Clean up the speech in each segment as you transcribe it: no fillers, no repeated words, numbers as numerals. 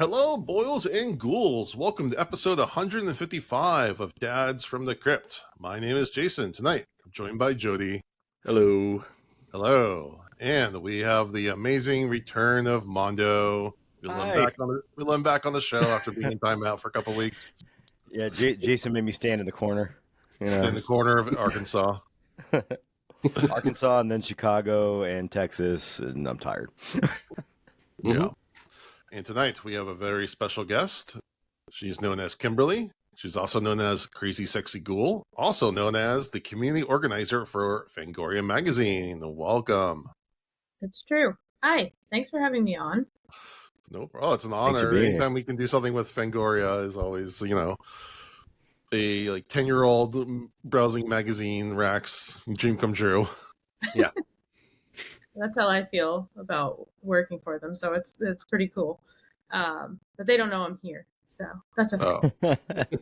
Hello, boils and ghouls. Welcome to episode 155 of Dads from the Crypt. My name is Jason. Tonight, I'm joined by Jody. Hello. Hello. And we have the amazing return of Mondo. We let him back on the show after being in timeout for a couple weeks. Yeah, Jason made me stand in the corner. Stand in the corner of Arkansas. Arkansas, and then Chicago and Texas, and I'm tired. Yeah. And tonight we have a very special guest. She's known as Kimberly. She's also known as Crazy Sexy Ghoul, also known as the community organizer for Fangoria magazine. Welcome. It's true. Hi. Thanks for having me on. No problem. It's an honor. Anytime we can do something with Fangoria is always, a 10-year-old browsing magazine racks dream come true. Yeah. That's how I feel about working for them. So it's pretty cool. But they don't know I'm here. So that's okay.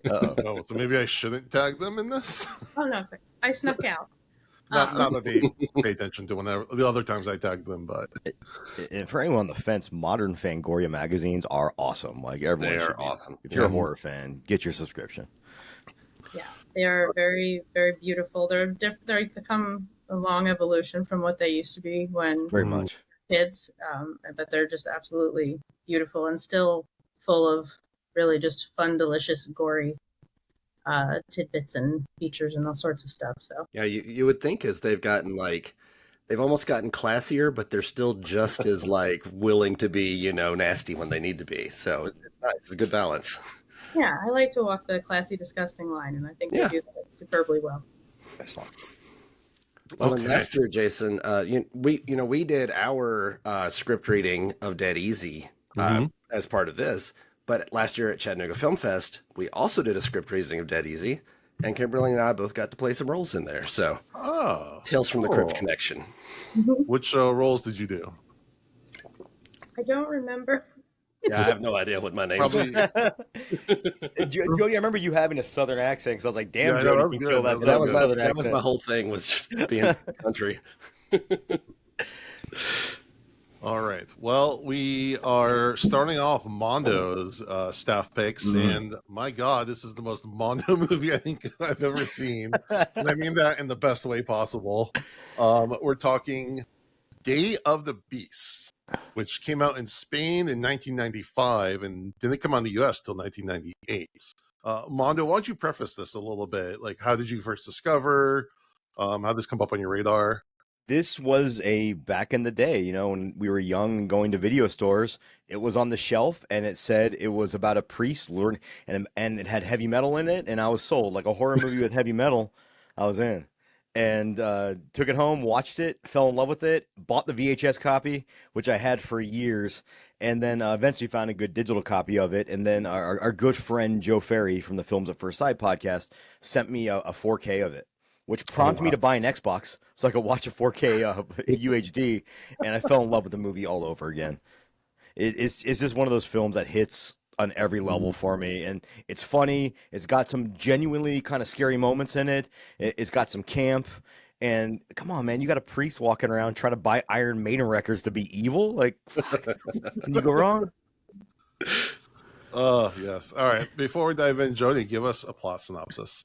So maybe I shouldn't tag them in this? Oh, no. I snuck out. Not that they pay attention to whenever the other times I tagged them, but. And for anyone on the fence, modern Fangoria magazines are awesome. Like everyone, they are awesome. If you're a horror fan, get your subscription. Yeah, they are very, very beautiful. They're become a long evolution from what they used to be when Very much kids, but they're just absolutely beautiful and still full of really just fun, delicious, gory tidbits and features and all sorts of stuff. So yeah, you would think as they've almost gotten classier, but they're still just as willing to be, nasty when they need to be. So it's nice. It's a good balance. Yeah, I like to walk the classy, disgusting line, and I think they do that superbly well. Excellent. Well, and last year, Jason, we did our script reading of Dead Easy as part of this. But last year at Chattanooga Film Fest, we also did a script reading of Dead Easy, and Kimberly and I both got to play some roles in there. So, Tales from the Crypt connection. Which roles did you do? I don't remember. Yeah, I have no idea what my name is. Jody, I remember you having a southern accent, because I was like, damn, Jody, can kill that southern accent. That was accent. my whole thing, was just being in the country. All right. Well, we are starting off Mondo's staff picks, and my God, this is the most Mondo movie I think I've ever seen. And I mean that in the best way possible. We're talking Day of the Beast, which came out in Spain in 1995 and didn't come on the U.S. till 1998. Mondo, why don't you preface this a little bit? Like, how did you first discover? How did this come up on your radar? This was back in the day, when we were young and going to video stores, it was on the shelf and it said it was about a priest lured, and it had heavy metal in it, and I was sold. Like a horror movie with heavy metal, I was in. And took it home, watched it, fell in love with it, bought the VHS copy, which I had for years, and then eventually found a good digital copy of it. And then our good friend Joe Ferry from the Films at First Sight podcast sent me a 4K of it, which prompted me to buy an Xbox so I could watch a 4K UHD, and I fell in love with the movie all over again. It's just one of those films that hits on every level for me, and it's funny. It's got some genuinely kind of scary moments in it. It's got some camp, and come on, man, you got a priest walking around trying to buy Iron Maiden records to be evil. Like, fuck. Can you go wrong? Oh, yes. All right. Before we dive in, Jody, give us a plot synopsis.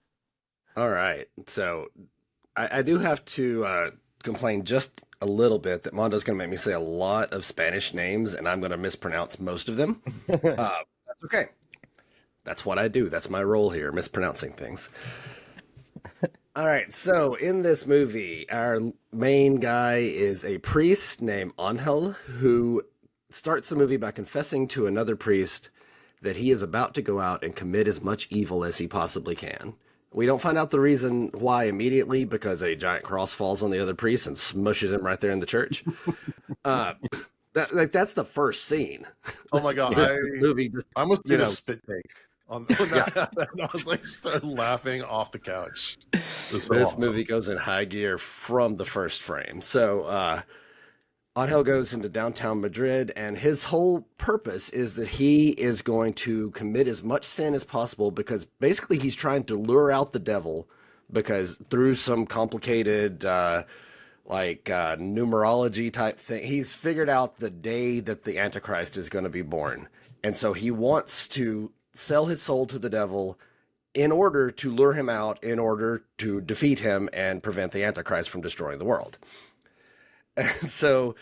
All right. So I do have to complain just a little bit that Mondo's going to make me say a lot of Spanish names, and I'm going to mispronounce most of them. That's okay. That's what I do. That's my role here, mispronouncing things. All right. So in this movie, our main guy is a priest named Angel, who starts the movie by confessing to another priest that he is about to go out and commit as much evil as he possibly can. We don't find out the reason why immediately, because a giant cross falls on the other priest and smushes him right there in the church. That's the first scene. Oh my God. I almost did a spit take on that. I was started laughing off the couch. This movie goes in high gear from the first frame. So Angel goes into downtown Madrid, and his whole purpose is that he is going to commit as much sin as possible, because basically he's trying to lure out the devil, because through some complicated like numerology type thing. He's figured out the day that the Antichrist is going to be born. And so he wants to sell his soul to the devil in order to lure him out, in order to defeat him and prevent the Antichrist from destroying the world. And so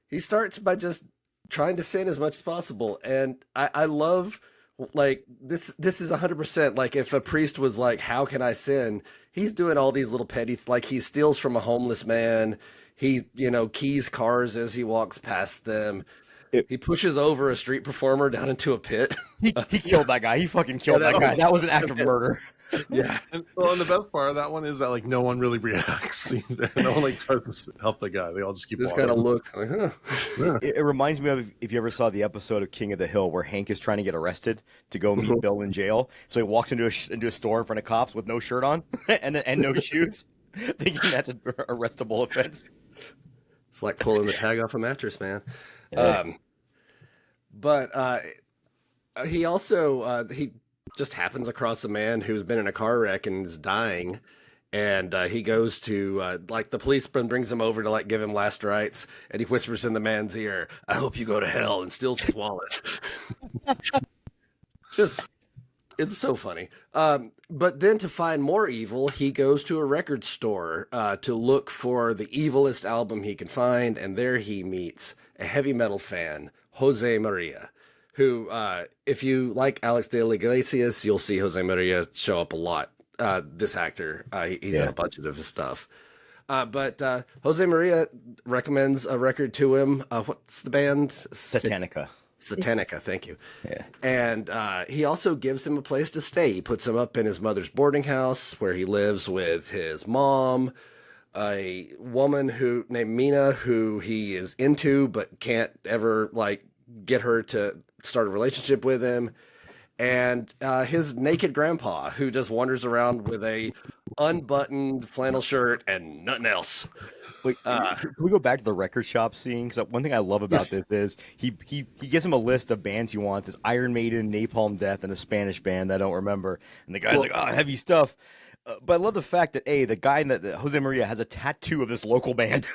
he starts by just trying to sin as much as possible. And I love, like, this is 100% like if a priest was like, how can I sin? He's doing all these little petty, like he steals from a homeless man. He, keys cars as he walks past them. He pushes over a street performer down into a pit. He killed that guy. He fucking killed that guy. That was an act of murder. Yeah. And the best part of that one is that like no one really reacts either. No one like tries to help the guy. They all just keep This walking. kind of look like, huh. It reminds me of if you ever saw the episode of King of the Hill where Hank is trying to get arrested to go meet Bill in jail. So he walks into a store in front of cops with no shirt on and no shoes, thinking that's an arrestable offense. It's like pulling the tag off a mattress, man. But he also he just happens across a man who's been in a car wreck and is dying, and he goes to like the policeman brings him over to like give him last rites, and he whispers in the man's ear, "I hope you go to hell," and steals his wallet. Just, it's so funny. But then to find more evil, he goes to a record store to look for the evilest album he can find, and there he meets a heavy metal fan, Jose Maria, who, if you like Alex de la Iglesias, you'll see Jose Maria show up a lot. This actor, he's in a bunch of his stuff. But Jose Maria recommends a record to him. What's the band? Satanica. Satanica, thank you. Yeah. And he also gives him a place to stay. He puts him up in his mother's boarding house where he lives with his mom, a woman named Mina, who he is into but can't ever like get her to start a relationship with him, and his naked grandpa who just wanders around with a unbuttoned flannel shirt and nothing else. Wait, can we go back to the record shop scene? Because one thing I love about this is he gives him a list of bands he wants. It's Iron Maiden, Napalm Death, and a Spanish band I don't remember. And the guy's like, "Oh, heavy stuff." But I love the fact that the guy that Jose Maria has a tattoo of this local band.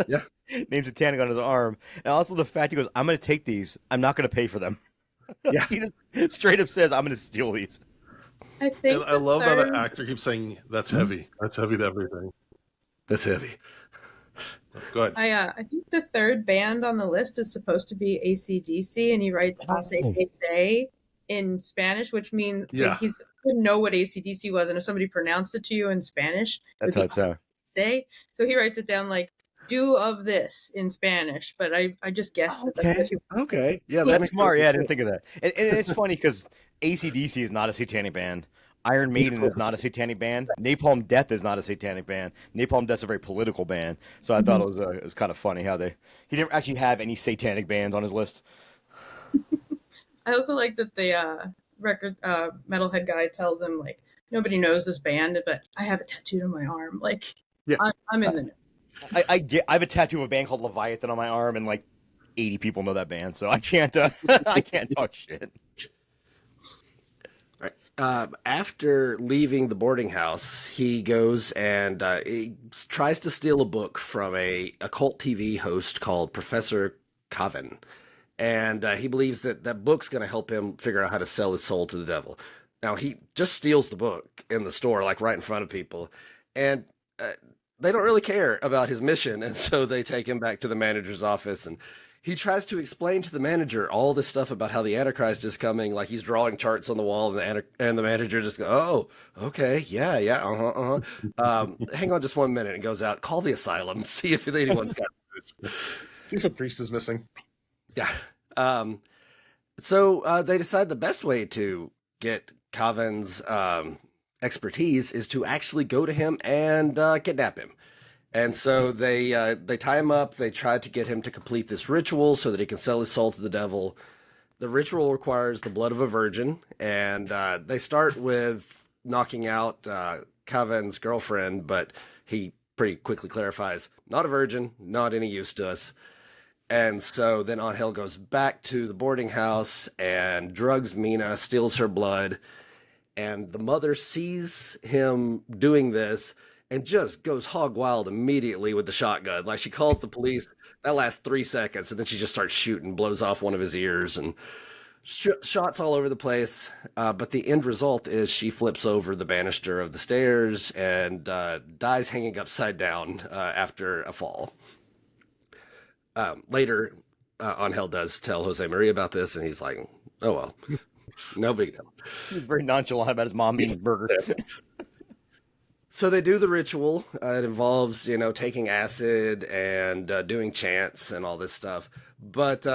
Yeah, named Satanic on his arm, and also the fact he goes, "I'm going to take these. I'm not going to pay for them." Yeah, he just straight up says, "I'm going to steal these." I think And I love that the actor keeps saying, "That's heavy. That's heavy to everything." that's heavy. Go ahead. I think the third band on the list is supposed to be AC/DC, and he writes "AC/DC" in Spanish, which means like, he didn't know what AC/DC was, and if somebody pronounced it to you in Spanish, that's how it sounds. So he writes it down like "do of this" in Spanish, but I just guessed that that's what he Okay, yeah, that's smart. Yeah, I didn't think of that. And it's funny because AC/DC is not a satanic band. Iron Maiden is not a satanic band. Napalm Death is not a satanic band. Napalm Death's a very political band. So I thought it was kind of funny how he didn't actually have any satanic bands on his list. I also like that the record metalhead guy tells him like nobody knows this band, but I have a tattoo on my arm. Like, yeah, I'm in the know. I have a tattoo of a band called Leviathan on my arm, and like 80 people know that band, so I can't I can't talk shit. Right. After leaving the boarding house, he goes and he tries to steal a book from a occult TV host called Professor Coven. And he believes that book's going to help him figure out how to sell his soul to the devil. Now, he just steals the book in the store, like right in front of people. And they don't really care about his mission. And so they take him back to the manager's office, and he tries to explain to the manager all this stuff about how the Antichrist is coming. Like he's drawing charts on the wall, and the manager just goes, "Oh, okay, yeah, hang on just 1 minute," and goes out, "Call the asylum, see if anyone's got this." If a priest is missing. Yeah. So they decide the best way to get Coven's expertise is to actually go to him and kidnap him. And so they tie him up. They try to get him to complete this ritual so that he can sell his soul to the devil. The ritual requires the blood of a virgin, and they start with knocking out Coven's girlfriend, but he pretty quickly clarifies, not a virgin, not any use to us. And so then Angel goes back to the boarding house and drugs Mina, steals her blood, and the mother sees him doing this and just goes hog wild immediately with the shotgun. Like, she calls the police. That lasts 3 seconds, and then she just starts shooting, blows off one of his ears, and shots all over the place. But the end result is she flips over the banister of the stairs and dies hanging upside down after a fall. Later, Angel does tell Jose Maria about this, and he's like, "Oh well, no big deal." He's very nonchalant about his mom eating burger. So they do the ritual. It involves, taking acid and doing chants and all this stuff. But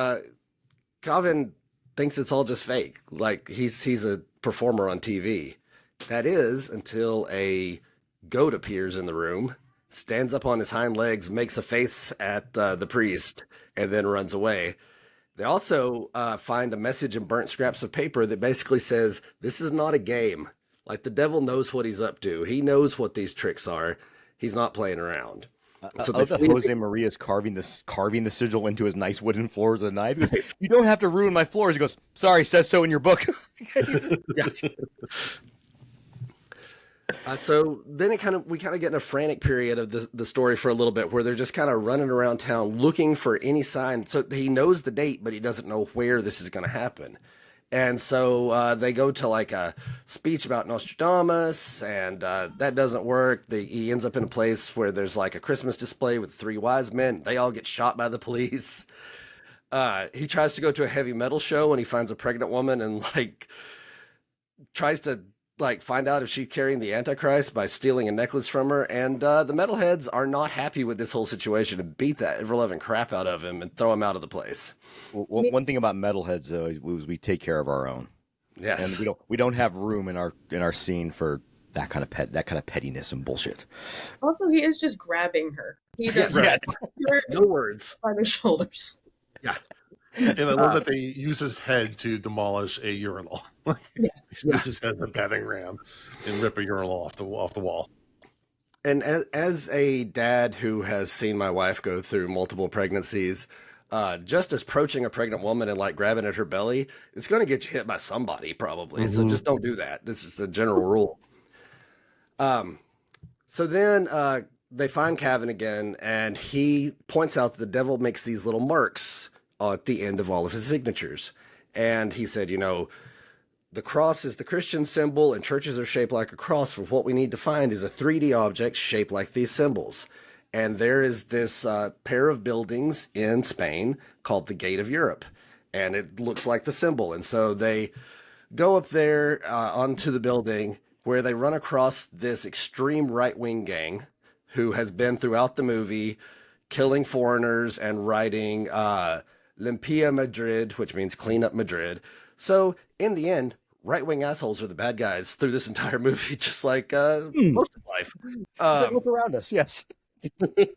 Calvin thinks it's all just fake. Like, he's a performer on TV. That is until a goat appears in the room, stands up on his hind legs, makes a face at the priest, and then runs away. They also find a message in burnt scraps of paper that basically says, "This is not a game. Like, the devil knows what he's up to. He knows what these tricks are. He's not playing around." So Jose Maria's carving the sigil into his nice wooden floors with a knife. He goes, "You don't have to ruin my floors." He goes, "Sorry, says so in your book." So then we kind of get in a frantic period of the story for a little bit, where they're just kind of running around town looking for any sign. So he knows the date, but he doesn't know where this is going to happen. And so they go to like a speech about Nostradamus, and that doesn't work. He ends up in a place where there's like a Christmas display with 3 wise men. They all get shot by the police. He tries to go to a heavy metal show, and he finds a pregnant woman and like tries to like find out if she's carrying the Antichrist by stealing a necklace from her. And the metalheads are not happy with this whole situation and beat that ever-loving crap out of him and throw him out of the place. Well, one thing about metalheads, though, is we take care of our own. Yes, and we don't have room in our scene for that kind of pettiness and bullshit. Also, he is just grabbing her. He does no words by the shoulders. Yeah, and I love that they use his head to demolish a urinal. Yes, he uses his head as a battering ram and rip a urinal off the wall. And as a dad who has seen my wife go through multiple pregnancies, just as approaching a pregnant woman and like grabbing at her belly, it's going to get you hit by somebody probably. Mm-hmm. So just don't do that. It's just a general rule. So then they find Calvin again, and he points out that the devil makes these little marks at the end of all of his signatures. And he said, the cross is the Christian symbol, and churches are shaped like a cross. For what we need to find is a 3D object shaped like these symbols. And there is this pair of buildings in Spain called the Gate of Europe, and it looks like the symbol. And so they go up there onto the building, where they run across this extreme right-wing gang who has been throughout the movie killing foreigners and writing Limpia Madrid, which means clean up Madrid. So in the end, right-wing assholes are the bad guys through this entire movie, just like most of life. Look around us, yes. We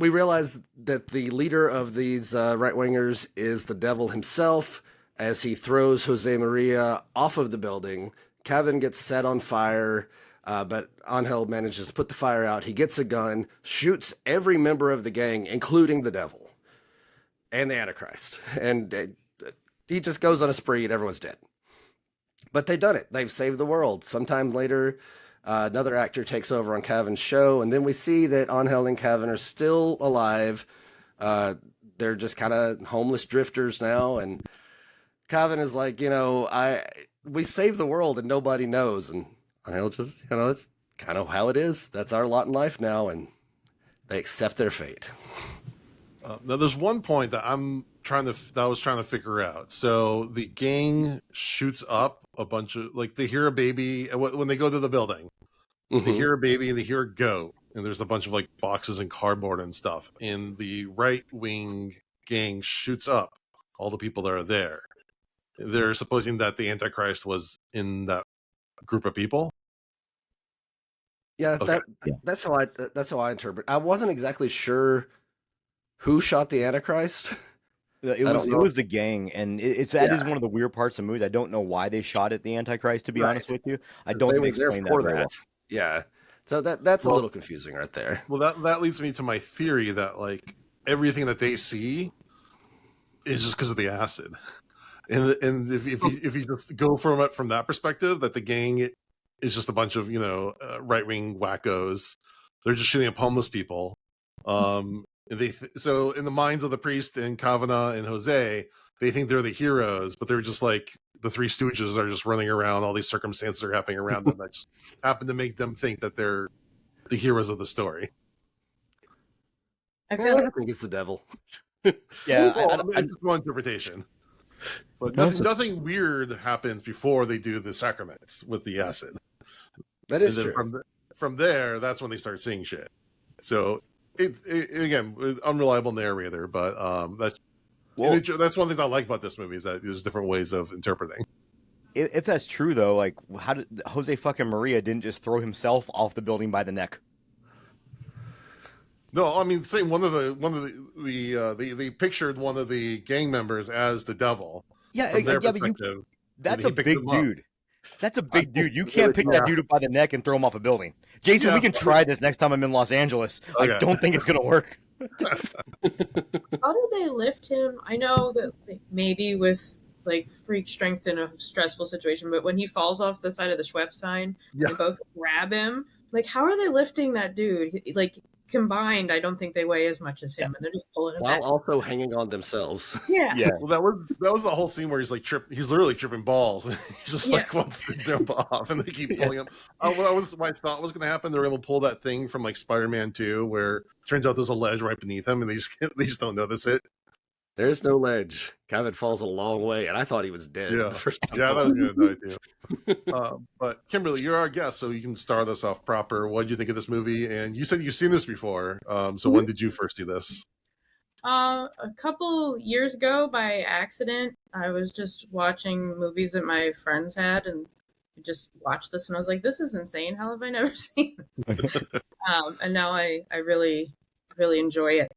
realize that the leader of these right-wingers is the devil himself. As he throws Jose Maria off of the building, Kevin gets set on fire, but Angel manages to put the fire out. He gets a gun, shoots every member of the gang, including the devil and the Antichrist. And he just goes on a spree and everyone's dead. But they've done it. They've saved the world. Sometime later, another actor takes over on Kevin's show, and then we see that Angel and Kevin are still alive. They're just kind of homeless drifters now, and Kevin is like, we saved the world and nobody knows. And Angel just, it's kind of how it is. That's our lot in life now, and they accept their fate. Now, there's one point that I was trying to figure out. So the gang shoots up a bunch of, like, they hear a baby when they go to the building. Mm-hmm. They hear a baby and they hear a goat, and there's a bunch of like boxes and cardboard and stuff. And the right wing gang shoots up all the people that are there. They're supposing that the Antichrist was in that group of people. Yeah, okay. That's how I interpret. I wasn't exactly sure who shot the Antichrist. It was the gang, and is one of the weird parts of the movie. I don't know why they shot at the Antichrist, to be honest with you. I don't think they explain that very well. Yeah, so that's a little confusing right there. Well, that leads me to my theory that like everything that they see is just because of the acid. And if you just go from that perspective, that the gang is just a bunch of right wing wackos. They're just shooting up homeless people. So in the minds of the priest and Kavanagh and Jose, they think they're the heroes, but they're just like the Three Stooges are just running around. All these circumstances are happening around them that just happen to make them think that they're the heroes of the story. I feel I think it's the devil. Yeah, it's just one interpretation. But nothing weird happens before they do the sacraments with the acid. That is true. From there, that's when they start seeing shit. So it again, unreliable narrator, but that's one thing I like about this movie is that there's different ways of interpreting. If that's true though, like how did Jose fucking Maria didn't just throw himself off the building by the neck? No, I mean, same they pictured one of the gang members as the devil. Yeah, but that's a big dude. That's a big dude. You can't pick that dude up by the neck and throw him off a building. Jason, we can try this next time I'm in Los Angeles. Okay. I don't think it's gonna work. How do they lift him? I know that maybe with like freak strength in a stressful situation, but when he falls off the side of the Schweppes sign, they both grab him. Like, how are they lifting that dude? Like, combined, I don't think they weigh as much as him, and they're just pulling him while back. Also hanging on themselves. Yeah. Well, that was the whole scene where he's like he's literally tripping balls, and he's just like wants to jump off, and they keep pulling him. What I thought was going to happen. They're going to pull that thing from like Spider-Man 2, where it turns out there's a ledge right beneath him, and they just don't notice it. There's no ledge. Kevin falls a long way, and I thought he was dead. Yeah, that was a good idea. But Kimberly, you're our guest, so you can start us off proper. What did you think of this movie? And you said you've seen this before. So when did you first see this? A couple years ago, by accident. I was just watching movies that my friends had, and I just watched this, and I was like, "This is insane! How have I never seen this?" And now I really, really enjoy it.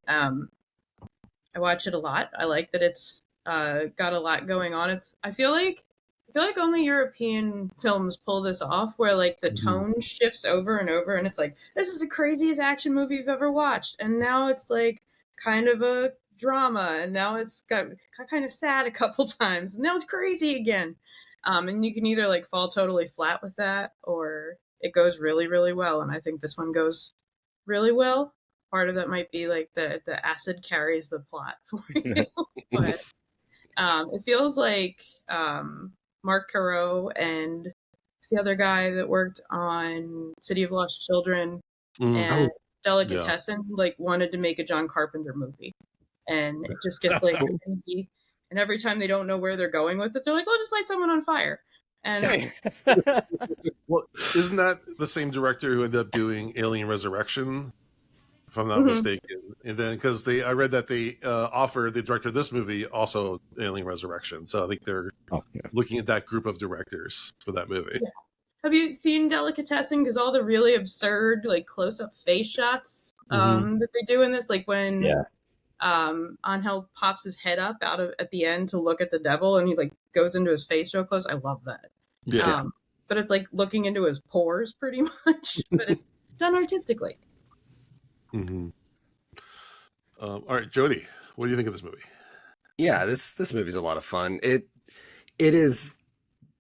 I watch it a lot. I like that it's got a lot going on. I feel like only European films pull this off, where like the tone shifts over and over, and it's like, this is the craziest action movie you've ever watched, and now it's like kind of a drama, and now it's got kind of sad a couple times, and now it's crazy again. And you can either like fall totally flat with that, or it goes really, really well. And I think this one goes really well. Part of that might be like the acid carries the plot for you, but it feels like Mark Caro and the other guy that worked on City of Lost Children and Delicatessen like wanted to make a John Carpenter movie, and it just gets like crazy. And every time they don't know where they're going with it, they're like, "Well, just light someone on fire." And well, isn't that the same director who ended up doing Alien Resurrection? If I'm not mistaken. And then because I read that they offered the director of this movie also Alien Resurrection, so I think they're looking at that group of directors for that movie. Yeah. Have you seen Delicatessen? Because all the really absurd like close-up face shots that they do in this, like when Angel pops his head up at the end to look at the devil, and he like goes into his face real close. I love that. Yeah. But it's like looking into his pores pretty much, but it's done artistically. All right, Jody, what do you think of this movie? Yeah, this movie's a lot of fun. It is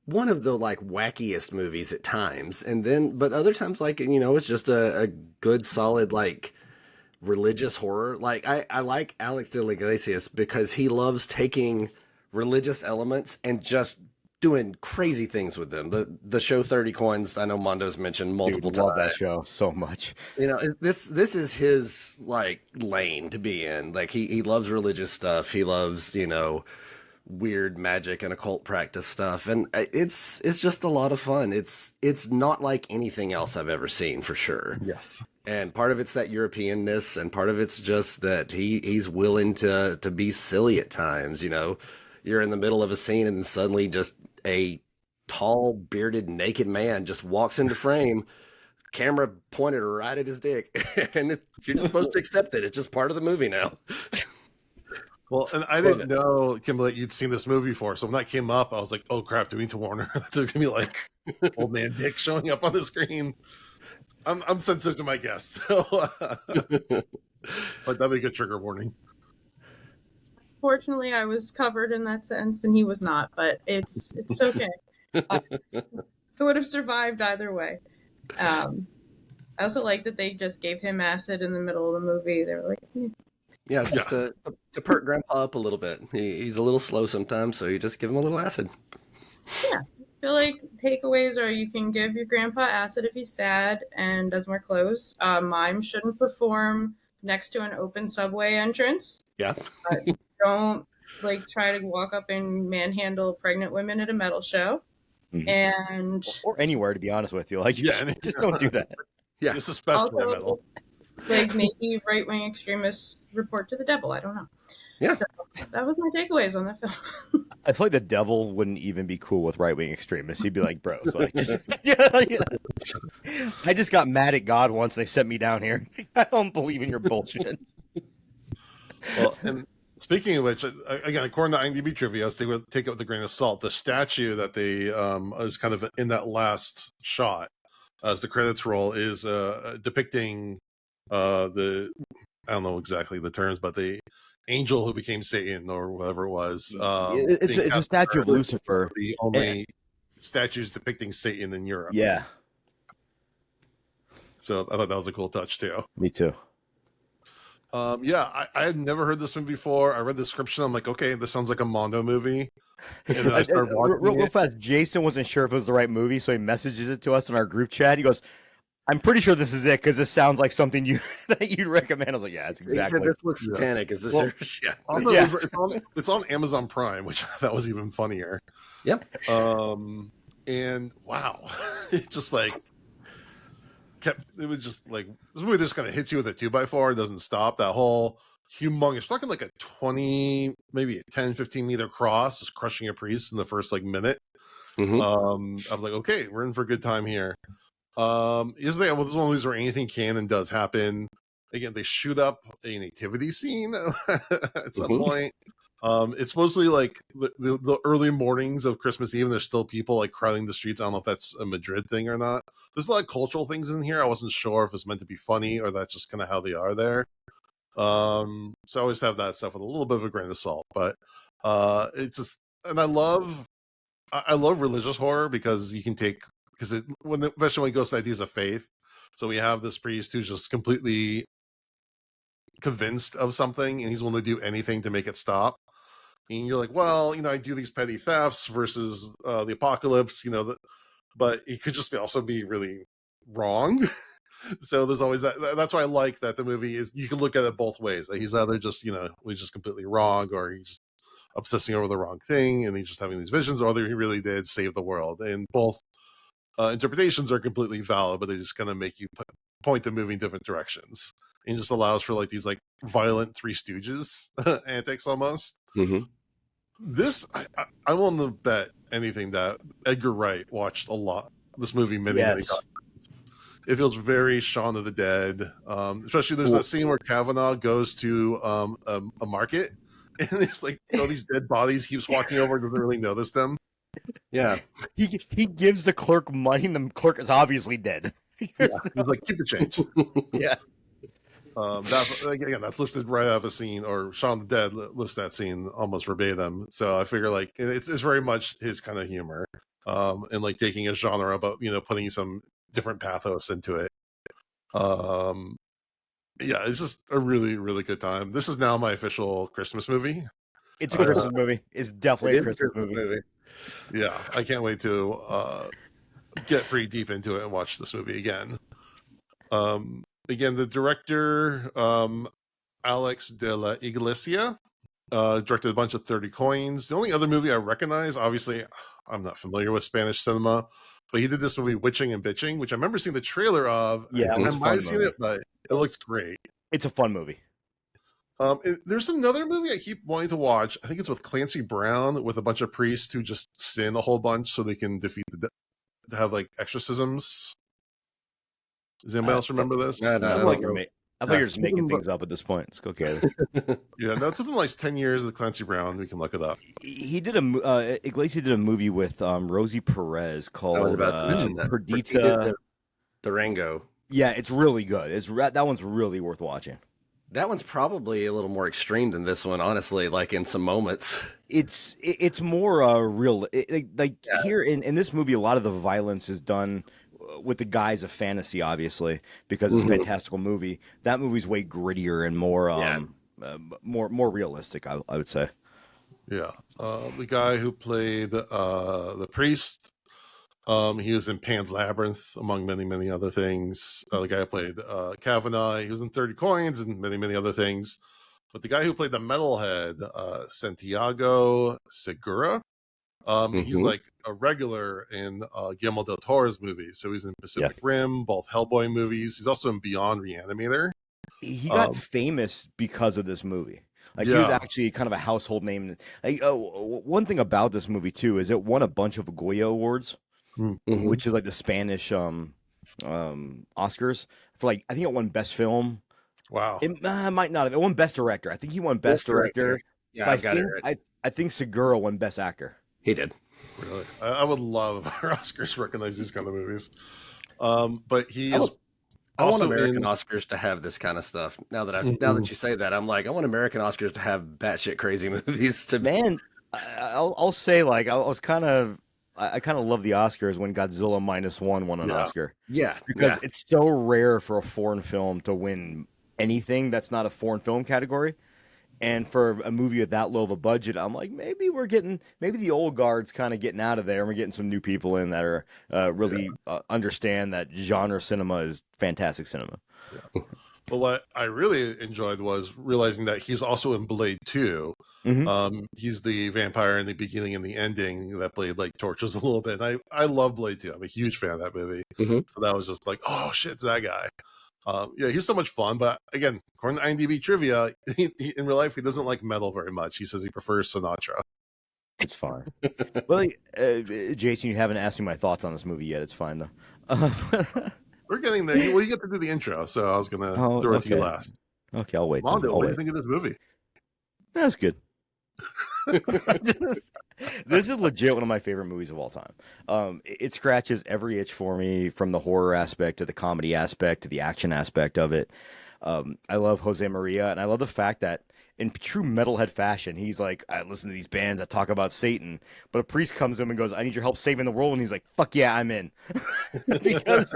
one of the like wackiest movies at times, but other times like it's just a good solid like religious horror. Like I like Alex de la Iglesias because he loves taking religious elements and just doing crazy things with them. The show 30 Coins, I know Mondo's mentioned multiple times. Love that show so much. This is his like lane to be in. Like he loves religious stuff. He loves, weird magic and occult practice stuff. And it's just a lot of fun. It's not like anything else I've ever seen, for sure. Yes. And part of it's that Europeanness, and part of it's just that he's willing to be silly at times. You're in the middle of a scene and suddenly just a tall, bearded, naked man just walks into frame, camera pointed right at his dick, and you're just supposed to accept it. It's just part of the movie now. Well, and I didn't know, Kimberly, you'd seen this movie before, so when that came up, I was like, oh crap, do we need to warn her? There's gonna be like old man dick showing up on the screen. I'm sensitive to my guests, so but that'd be a good trigger warning. Fortunately, I was covered in that sense, and he was not. But it's okay. would have survived either way. I also like that they just gave him acid in the middle of the movie. They were like, Yeah, just to perk Grandpa up a little bit. He's a little slow sometimes, so you just give him a little acid. yeah. I feel like takeaways are you can give your grandpa acid if he's sad and doesn't wear clothes. Mime shouldn't perform next to an open subway entrance. Yeah. Don't try to walk up and manhandle pregnant women at a metal show. Mhm. And or anywhere, to be honest with you, like just don't do that. Yeah, Just especially also, metal. Maybe right-wing extremists report to the devil. I don't know. Yeah. So that was my takeaways on the film. I feel like the devil wouldn't even be cool with right-wing extremists. He'd be like, bro, so I just got mad at God once and they sent me down here. I don't believe in your bullshit. Well, and speaking of which, again, according to IMDb trivia, let's take it with a grain of salt. The statue that they is kind of in that last shot as the credits roll is depicting the, I don't know exactly the terms, but the angel who became Satan or whatever it was. It's a statue of Lucifer. The only statues depicting Satan in Europe. Yeah. So I thought that was a cool touch too. Me too. Yeah, I had never heard this one before. I read the description. I'm like, okay, this sounds like a Mondo movie. And then I started watching real fast. Jason wasn't sure if it was the right movie, so he messages it to us in our group chat. He goes, "I'm pretty sure this is it because this sounds like something that you'd recommend." I was like, "Yeah, it's exactly." This looks satanic. Is this yours? Yeah. Also, Yeah. It's on Amazon Prime, which that was even funnier. Yep. And wow, it just like it was just like this movie just kind of hits you with a 2x4. It doesn't stop. That whole humongous, talking like a 20, maybe a 10, 15 meter cross, just crushing a priest in the first like minute. Mm-hmm. I was like, okay, we're in for a good time here. Is there this one of these where anything can and does happen? Again, they shoot up a nativity scene at some point. It's mostly like the early mornings of Christmas Eve, and there's still people like crowding the streets. I don't know if that's a Madrid thing or not. There's a lot of cultural things in here. I wasn't sure if it's meant to be funny or that's just kind of how they are there. So I always have that stuff with a little bit of a grain of salt, but it's just, and I love religious horror because you can take, especially when it goes to ideas of faith. So we have this priest who's just completely convinced of something and he's willing to do anything to make it stop. And you're like, well, I do these petty thefts versus the apocalypse, but it could just also be really wrong. So there's always that. That's why I like that the movie is, you can look at it both ways. Like he's either just, he's just completely wrong, or he's just obsessing over the wrong thing and he's just having these visions, or whether he really did save the world. And both interpretations are completely valid, but they just kind of make you point the movie in different directions. And just allows for like these like violent Three Stooges antics almost. Mm-hmm. This, I'm willing to bet anything that Edgar Wright watched this movie many times. It feels very Shaun of the Dead. Especially there's that scene where Kavanaugh goes to a market and there's like all these dead bodies, keeps walking over, doesn't really notice them. Yeah. He gives the clerk money and the clerk is obviously dead. Yeah. He's like, keep the change. Yeah. That's lifted right out of a scene, or Shaun of the Dead lifts that scene almost verbatim. So I figure like it's very much his kind of humor, and like taking a genre about putting some different pathos into it. Yeah, it's just a really, really good time. This is now my official Christmas movie. It's a Christmas movie. It's definitely a Christmas movie. Yeah, I can't wait to get pretty deep into it and watch this movie again. Again, the director, Alex de la Iglesia, directed a bunch of 30 Coins. The only other movie I recognize, obviously, I'm not familiar with Spanish cinema, but he did this movie Witching and Bitching, which I remember seeing the trailer of. Yeah, I might have seen it, but it looked great. It's a fun movie. There's another movie I keep wanting to watch. I think it's with Clancy Brown, with a bunch of priests who just sin a whole bunch so they can defeat to have like exorcisms. Does anybody else remember this? I thought you're just making things up at this point. It's okay. Yeah, no, it's something like 10 years of Clancy Brown. We can look it up. He did Iglesias did a movie with Rosie Perez called I was about to mention that. Perdita Durango. Yeah, it's really good. That one's really worth watching. That one's probably a little more extreme than this one, honestly, like in some moments. It's more real. Like Yeah. here in this movie, a lot of the violence is done with the guise of fantasy, obviously, because it's a fantastical movie. That movie's way grittier and more more realistic. I would say. Yeah, the guy who played the priest, he was in Pan's Labyrinth, among many other things. The guy who played Kavanaugh, he was in 30 Coins and many other things. But the guy who played the metalhead, Santiago Segura, he's like a regular in Guillermo del Toro's movies. So he's in Pacific Rim, both Hellboy movies. He's also in Beyond Reanimator. He got famous because of this movie. Like he was actually kind of a household name. Like one thing about this movie too is it won a bunch of Goya awards, which is like the Spanish Oscars for like I think it won Best Film. Wow. It might not have. It won Best Director. I think he won Best Director. Yeah, I think Segura won Best Actor. He did. Really, I would love our Oscars to recognize these kind of movies. But he is. I want American Oscars to have this kind of stuff. Now that you say that, I'm like, I want American Oscars to have batshit crazy movies. I'll say like I kind of love the Oscars when Godzilla -1 won an Oscar. Yeah, because it's so rare for a foreign film to win anything that's not a foreign film category. And for a movie with that low of a budget, I'm like, maybe the old guard's kind of getting out of there, and we're getting some new people in that are really understand that genre cinema is fantastic cinema. Yeah. But what I really enjoyed was realizing that he's also in Blade 2. He's the vampire in the beginning and the ending that Blade like tortures a little bit. And I love Blade 2. I'm a huge fan of that movie. So that was just like, oh shit, it's that guy. He's so much fun, but again, according to IMDb trivia, he, in real life he doesn't like metal very much. He says he prefers Sinatra. It's fine. Well, Jason, you haven't asked me my thoughts on this movie yet. It's fine though. We're getting there. Well, you get to do the intro, so I was gonna throw it to you last. Okay, I'll wait. Mondo, what do you think of this movie? That's good. This is legit one of my favorite movies of all time. It scratches every itch for me, from the horror aspect to the comedy aspect to the action aspect of it. I love Jose Maria, and I love the fact that in true metalhead fashion, he's like, I listen to these bands that talk about Satan, but a priest comes to him and goes, I need your help saving the world, and he's like, fuck yeah, I'm in. Because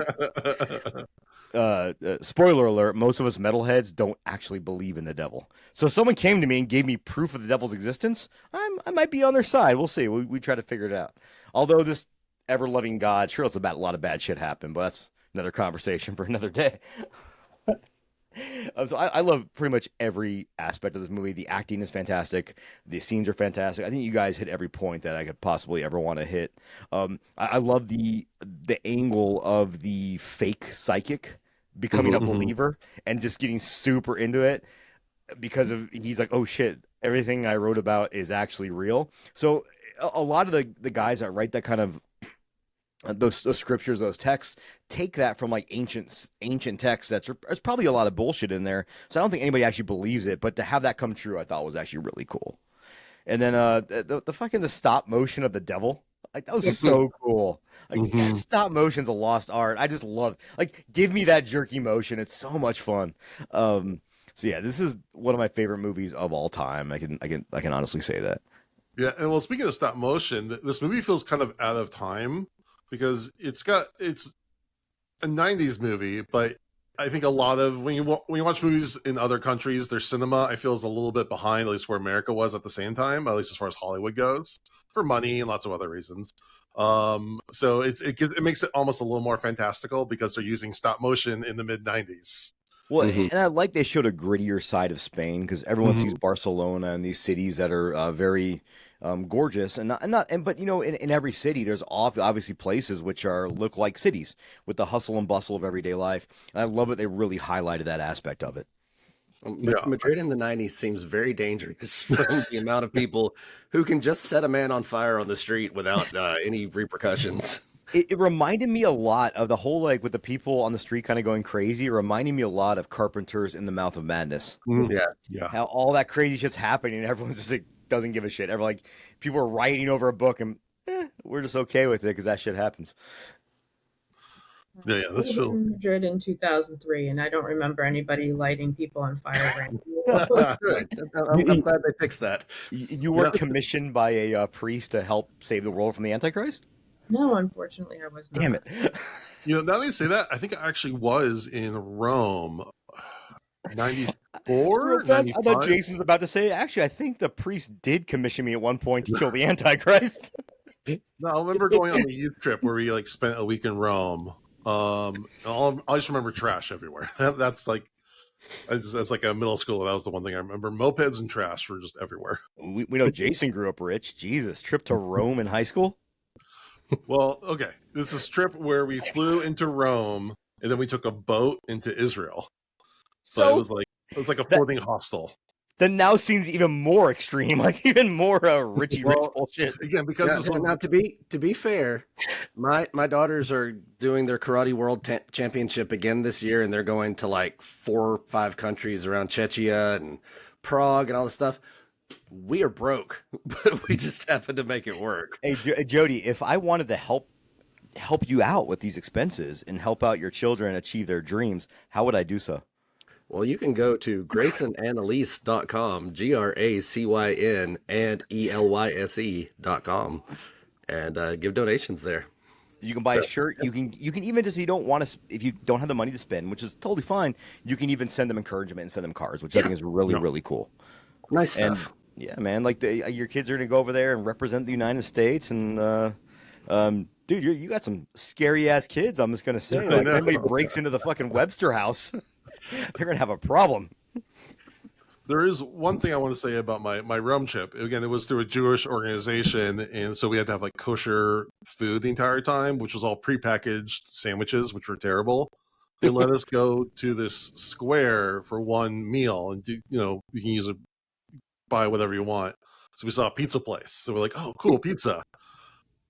spoiler alert, most of us metalheads don't actually believe in the devil. So if someone came to me and gave me proof of the devil's existence, I might be on their side. We'll see. We try to figure it out. Although this ever-loving God, sure, it's about a lot of bad shit happened, but that's another conversation for another day. So I love pretty much every aspect of this movie. The acting is fantastic. The scenes are fantastic. I think you guys hit every point that I could possibly ever want to hit. I love the angle of the fake psychic becoming a believer and just getting super into it because he's like, oh shit, everything I wrote about is actually real. So a lot of the guys that write that kind of those scriptures, those texts, take that from like ancient texts. There's probably a lot of bullshit in there, so I don't think anybody actually believes it. But to have that come true, I thought was actually really cool. And then the stop motion of the devil, like that was so cool. Like stop motion's a lost art. I just love, like, give me that jerky motion. It's so much fun. So yeah, this is one of my favorite movies of all time. I can honestly say that. Yeah, and well, speaking of stop motion, this movie feels kind of out of time, because it's a 90s movie, but I think a lot of when you watch movies in other countries, their cinema, I feel, is a little bit behind, at least where America was at the same time, at least as far as Hollywood goes, for money and lots of other reasons. So it makes it almost a little more fantastical because they're using stop motion in the mid 90s. Well, and I like they showed a grittier side of Spain, because everyone sees Barcelona and these cities that are very gorgeous, but you know, in every city there's obviously places which look like cities with the hustle and bustle of everyday life, and I love it. They really highlighted that aspect of it. Madrid in the 90s seems very dangerous from the amount of people who can just set a man on fire on the street without any repercussions. It reminded me a lot of the whole, like, with the people on the street kind of going crazy. It reminded me a lot of Carpenter's In the Mouth of Madness. Yeah. How all that crazy shit's happening and everyone's just like doesn't give a shit. Everyone, like, people are rioting over a book and we're just okay with it because that shit happens. Yeah, I that's was true. in Madrid in 2003, and I don't remember anybody lighting people on fire. That's good. I'm glad they fixed that. You were commissioned by a priest to help save the world from the Antichrist? No, unfortunately, I was not. Damn it. Now that they say that, I think I actually was in Rome, 94, Real fast, I thought 95. Jason's about to say, actually, I think the priest did commission me at one point to kill the Antichrist. No, I remember going on the youth trip where we like spent a week in Rome. I just remember trash everywhere. That's like that's like a middle school. That was the one thing I remember. Mopeds and trash were just everywhere. We know Jason grew up rich. Jesus, trip to Rome in high school? Well, okay, this is a trip where we flew into Rome and then we took a boat into Israel. So it was like a floating hostel. Then now seems even more extreme, like even more Richie Rich bullshit. Again, because now to be fair, my daughters are doing their karate world championship again this year, and they're going to like 4 or 5 countries around Czechia and Prague and all this stuff. We are broke, but we just happen to make it work. Hey, Jody, if I wanted to help you out with these expenses and help out your children achieve their dreams, how would I do so? Well, you can go to GraysonAnnalise.com, GRACYN and ELYSE.com, and give donations there. You can buy a shirt. You can even just, if you don't have the money to spend, which is totally fine, you can even send them encouragement and send them cards, which I think is really cool. Nice stuff. And yeah, man, like your kids are gonna go over there and represent the United States, and dude, you got some scary ass kids. I'm just gonna say, like, if anybody breaks into the fucking Webster house, they're gonna have a problem. There is one thing I want to say about my Rome trip. Again, it was through a Jewish organization, and so we had to have like kosher food the entire time, which was all prepackaged sandwiches, which were terrible. They let us go to this square for one meal, and you can buy whatever you want. So we saw a pizza place. So we're like, oh, cool, pizza.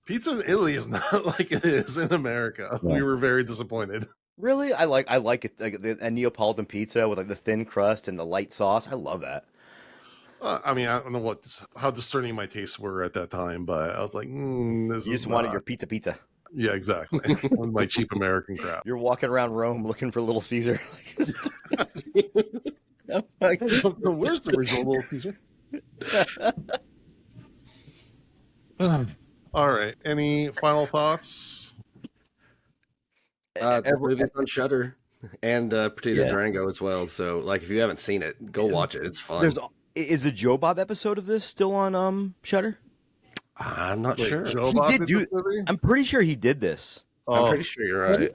Pizza in Italy is not like it is in America. Yeah. We were very disappointed. Really? I like it, like a Neapolitan pizza with like the thin crust and the light sauce. I love that. I mean, I don't know how discerning my tastes were at that time, but I was like, this you just wanted your pizza. Yeah, exactly. My cheap American crap. You're walking around Rome looking for Little Caesar. So where's the original Little Caesar? All right. Any final thoughts? The movie's on Shudder and Perdita Durango as well. So, like, if you haven't seen it, go watch it. It's fun. Is the Joe Bob episode of this still on Shudder? I'm not sure. Joe Bob did this movie? I'm pretty sure he did this. I'm pretty sure you're right.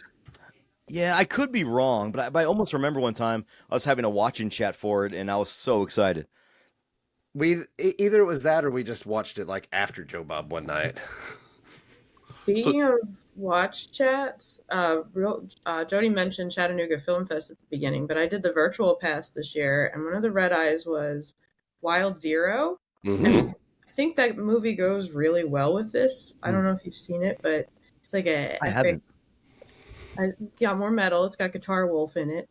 Yeah, I could be wrong, but I almost remember one time I was having a watch-in chat for it, and I was so excited. Either it was that or we just watched it like after Joe Bob one night. Speaking of watch chats, Jody mentioned Chattanooga Film Fest at the beginning, but I did the virtual pass this year, and one of the red eyes was Wild Zero. Mm-hmm. And I think that movie goes really well with this. I don't know if you've seen it, but it's like I haven't. Got more metal. It's got Guitar Wolf in it,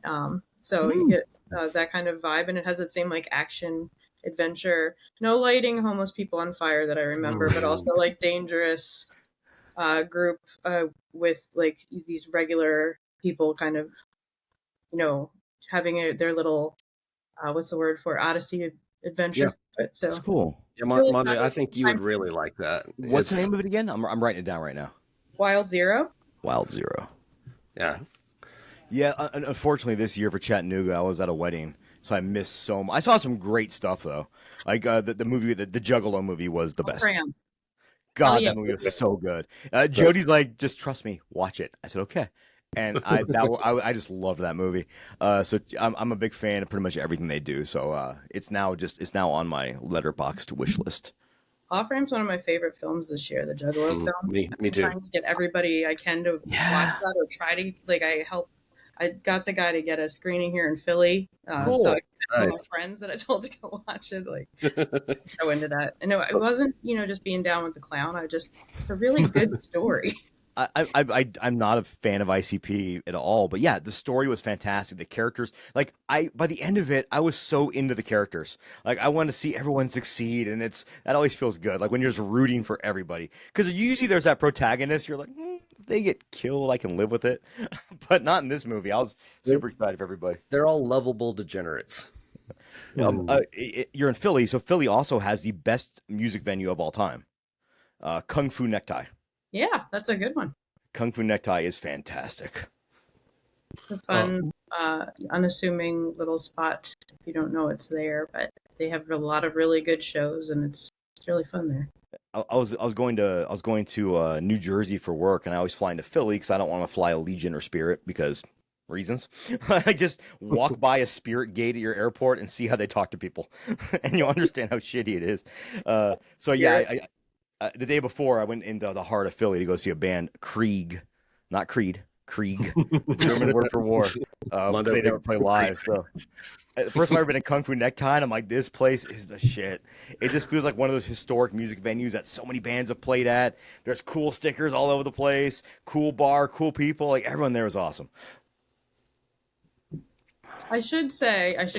so you get that kind of vibe, and it has that same like action adventure. No lighting homeless people on fire that I remember, but also like dangerous group with like these regular people kind of, having their little what's the word for Odyssey adventure. Yeah. So that's cool. Yeah, Mondo, I think you would really like that. What's the name of it again? I'm writing it down right now. Wild Zero. Wild Zero. Yeah. Yeah, unfortunately this year for Chattanooga, I was at a wedding, so I missed so much. I saw some great stuff though. Like the movie, the Juggalo movie was the best. God, that movie was so good. Jody's like, just trust me, watch it. I said, okay. And I just loved that movie. So I'm a big fan of pretty much everything they do. So it's now on my Letterboxd wish list. Off Ramp's one of my favorite films this year, the Juggalo film. Me too. I'm trying to get everybody I can to watch that or try to I got the guy to get a screening here in Philly. Cool. So I my friends that I told to go watch it, like go into that. And it wasn't, just being down with the clown. It's a really good story. I'm not a fan of ICP at all, but yeah, the story was fantastic. The characters, like by the end of it, I was so into the characters. Like I want to see everyone succeed, and that always feels good. Like when you're just rooting for everybody, because usually there's that protagonist. You're like, they get killed, I can live with it, but not in this movie. I was super excited for everybody. They're all lovable degenerates. You're in Philly, so Philly also has the best music venue of all time, Kung Fu Necktie. Yeah, that's a good one. Kung Fu Necktie is fantastic. It's a fun, unassuming little spot. If you don't know it's there, but they have a lot of really good shows, and it's really fun there. I was going to New Jersey for work, and I always fly into Philly because I don't want to fly Allegiant or Spirit because reasons. I just walk by a Spirit gate at your airport and see how they talk to people, and you'll understand how shitty it is. So yeah, the day before I went into the heart of Philly to go see a band, Krieg, not Creed, Krieg, the German word for war, because they never play live. So the first time I've ever been in Kung Fu Necktie, and I'm like, this place is the shit. It just feels like one of those historic music venues that so many bands have played at. There's cool stickers all over the place, cool bar, cool people. Like everyone there is awesome. I should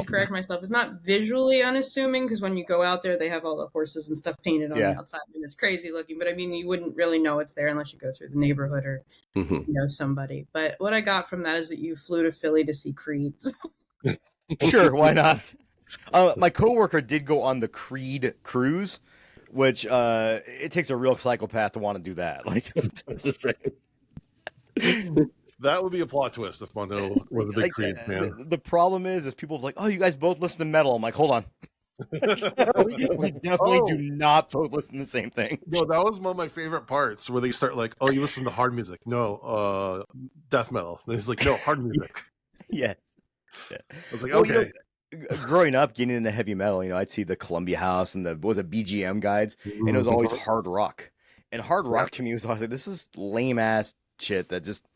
correct myself. It's not visually unassuming because when you go out there, they have all the horses and stuff painted on the outside, and it's crazy looking. But I mean, you wouldn't really know it's there unless you go through the neighborhood or you know somebody. But what I got from that is that you flew to Philly to see Creed. Sure, why not? My coworker did go on the Creed cruise, which it takes a real psychopath to want to do that. Like, that would be a plot twist if Mondo was a big Creed fan. The problem is people are like, "Oh, you guys both listen to metal." I'm like, "Hold on." We definitely do not both listen to the same thing. No, that was one of my favorite parts where they start like, "Oh, you listen to hard music?" No, death metal. And he's like, "No, hard music." Yes. I was like, okay. Growing up, getting into heavy metal, I'd see the Columbia House and the BGM guides, and it was always hard rock. And hard rock to me was always like, this is lame ass shit that just.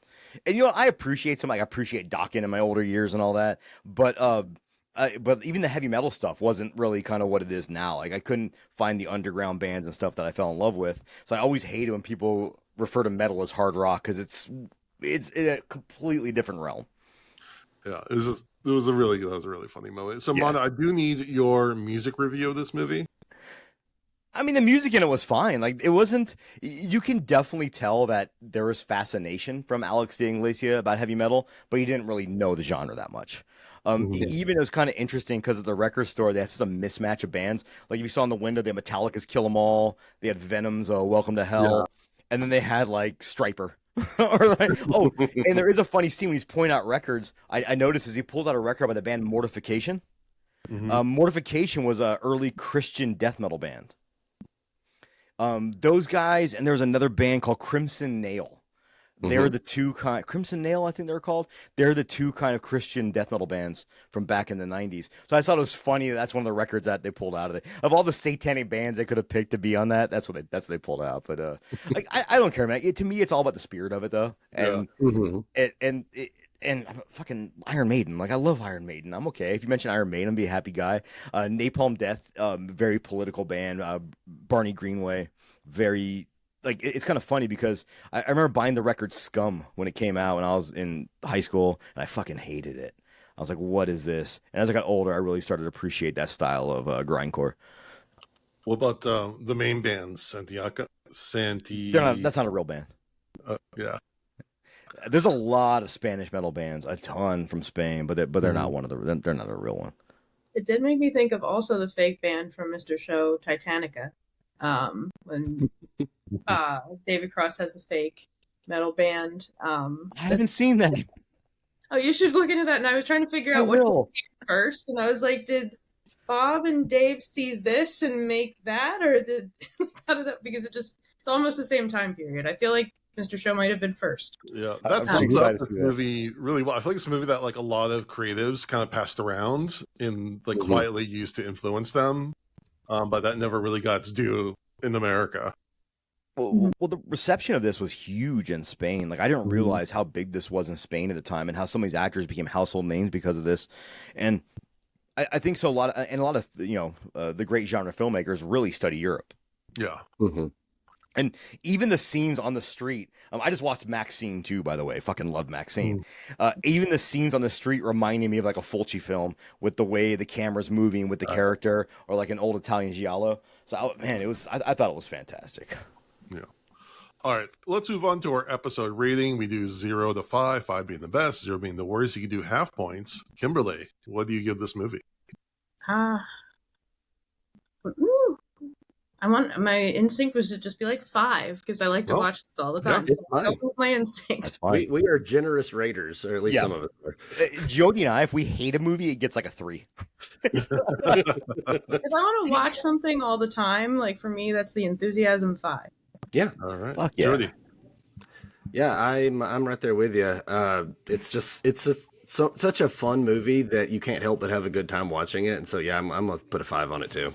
And I appreciate I appreciate Dokken in my older years and all that, but even the heavy metal stuff wasn't really kind of what it is now. Like I couldn't find the underground bands and stuff that I fell in love with. So I always hated when people refer to metal as hard rock because it's in a completely different realm. Yeah, that was a really funny moment. So, Mondo, I do need your music review of this movie. I mean, the music in it was fine. Like, it wasn't. You can definitely tell that there was fascination from Alex de Iglesia about heavy metal, but he didn't really know the genre that much. Even it was kind of interesting because at the record store they had such a mismatch of bands. Like if you saw in the window, they had Metallica's "Kill 'Em All," they had Venom's "Welcome to Hell," and then they had like Striper. Or like, and there is a funny scene when he's pointing out records. I noticed as he pulls out a record by the band Mortification. Mortification was an early Christian death metal band. Those guys, and there was another band called Crimson Nail. They're the two Crimson Nail, I think they're called. They're the two kind of Christian death metal bands from back in the 90s. So I thought it was funny that's one of the records that they pulled out of it. Of all the satanic bands they could have picked to be on that, that's what they pulled out. But like I don't care, man. To me, it's all about the spirit of it, though. And and fucking Iron Maiden. Like I love Iron Maiden. I'm okay if you mention Iron Maiden, I'll be a happy guy. Napalm Death, very political band. Barney Greenway, very. Like it's kind of funny because I remember buying the record Scum when it came out when I was in high school, and I fucking hated it. I was like, "What is this?" And as I got older, I really started to appreciate that style of grindcore. What about the main band, Santiago? That's not a real band. Yeah, there's a lot of Spanish metal bands, a ton from Spain, but they're not one of the. They're not a real one. It did make me think of also the fake band from Mr. Show, Titanica. When David Cross has a fake metal band. I haven't seen that. Oh, you should look into that. And I was trying to figure out what came first, and I was like, did Bob and Dave see this and make that, or how did that? Because it's almost the same time period. I feel like Mr. Show might have been first. Yeah, that sums up this movie really well. I feel like it's a movie that like a lot of creatives kind of passed around and like quietly used to influence them. But that never really got its due in America. Well, the reception of this was huge in Spain. Like I didn't realize how big this was in Spain at the time, and how some of these actors became household names because of this. And I think so. A lot of the great genre filmmakers really study Europe. Yeah. And even the scenes on the street, I just watched Maxine too, by the way. Fucking love Maxine. Even the scenes on the street reminded me of like a Fulci film with the way the camera's moving with the character, or like an old Italian giallo. So, I thought it was fantastic. Yeah. All right, let's move on to our episode rating. We do 0 to 5, 5 being the best, 0 being the worst. You can do half points. Kimberly, what do you give this movie? My instinct was to just be like 5 because I like to watch this all the time. It's fine. Go with my instinct. That's fine. We are generous raters, or at least some of us are. Jody and I, if we hate a movie, it gets like a 3. If I want to watch something all the time, like for me, that's the enthusiasm 5. Yeah. All right. Fuck yeah. Jody. Yeah, I'm right there with you. It's just such a fun movie that you can't help but have a good time watching it. And so yeah, I'm gonna put a 5 on it too.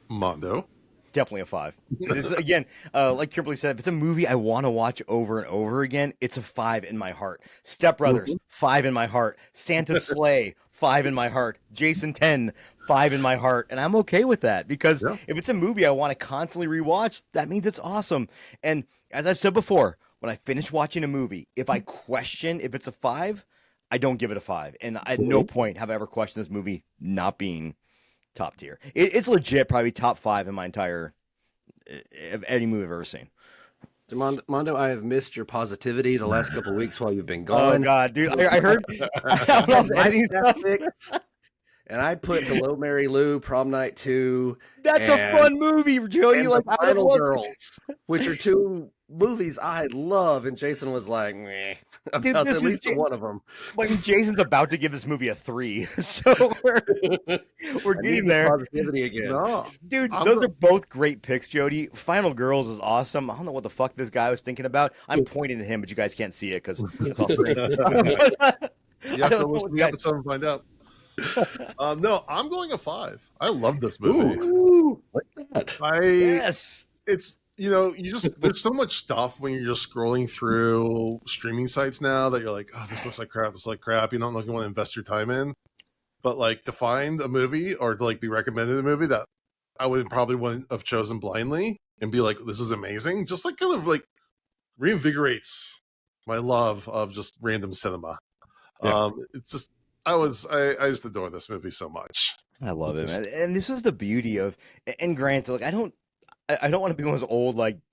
Mondo. Definitely a 5. This is, again, like Kimberly said, if it's a movie I want to watch over and over again, it's a 5 in my heart. Step Brothers, 5 in my heart. Santa's Sleigh, 5 in my heart. Jason 10, 5 in my heart. And I'm okay with that because if it's a movie I want to constantly rewatch, that means it's awesome. And as I've said before, when I finish watching a movie, if I question if it's a 5, I don't give it a 5. And at no point have I ever questioned this movie not being top tier. It's legit probably top 5 in my entire of any movie I've ever seen. So Mondo, I have missed your positivity the last couple of weeks while you've been gone. Oh God, dude! I heard I was editing stuff. And I put Hello Mary Lou, Prom Night 2. That's a fun movie, Jody. Like Final Girls, which are 2 movies I love, and Jason was like, meh, about at least one of them. Like Jason's about to give this movie a 3, so we're getting there. Positivity again, dude. Those are both great picks, Jody. Final Girls is awesome. I don't know what the fuck this guy was thinking about. I'm pointing at him, but you guys can't see it because it's all free. You have to listen to the episode and find out. No, I'm going a 5. I love this movie. Ooh, like that. It's there's so much stuff when you're just scrolling through streaming sites now that you're like, oh, this looks like crap. This is like crap. You don't know if you want to invest your time in. But like to find a movie or to like be recommended a movie that I wouldn't have chosen blindly and be like, this is amazing. Just like kind of like reinvigorates my love of just random cinema. It's just I just adore this movie so much. I love it, man. And this was the beauty of, and granted, like I don't want to be one of those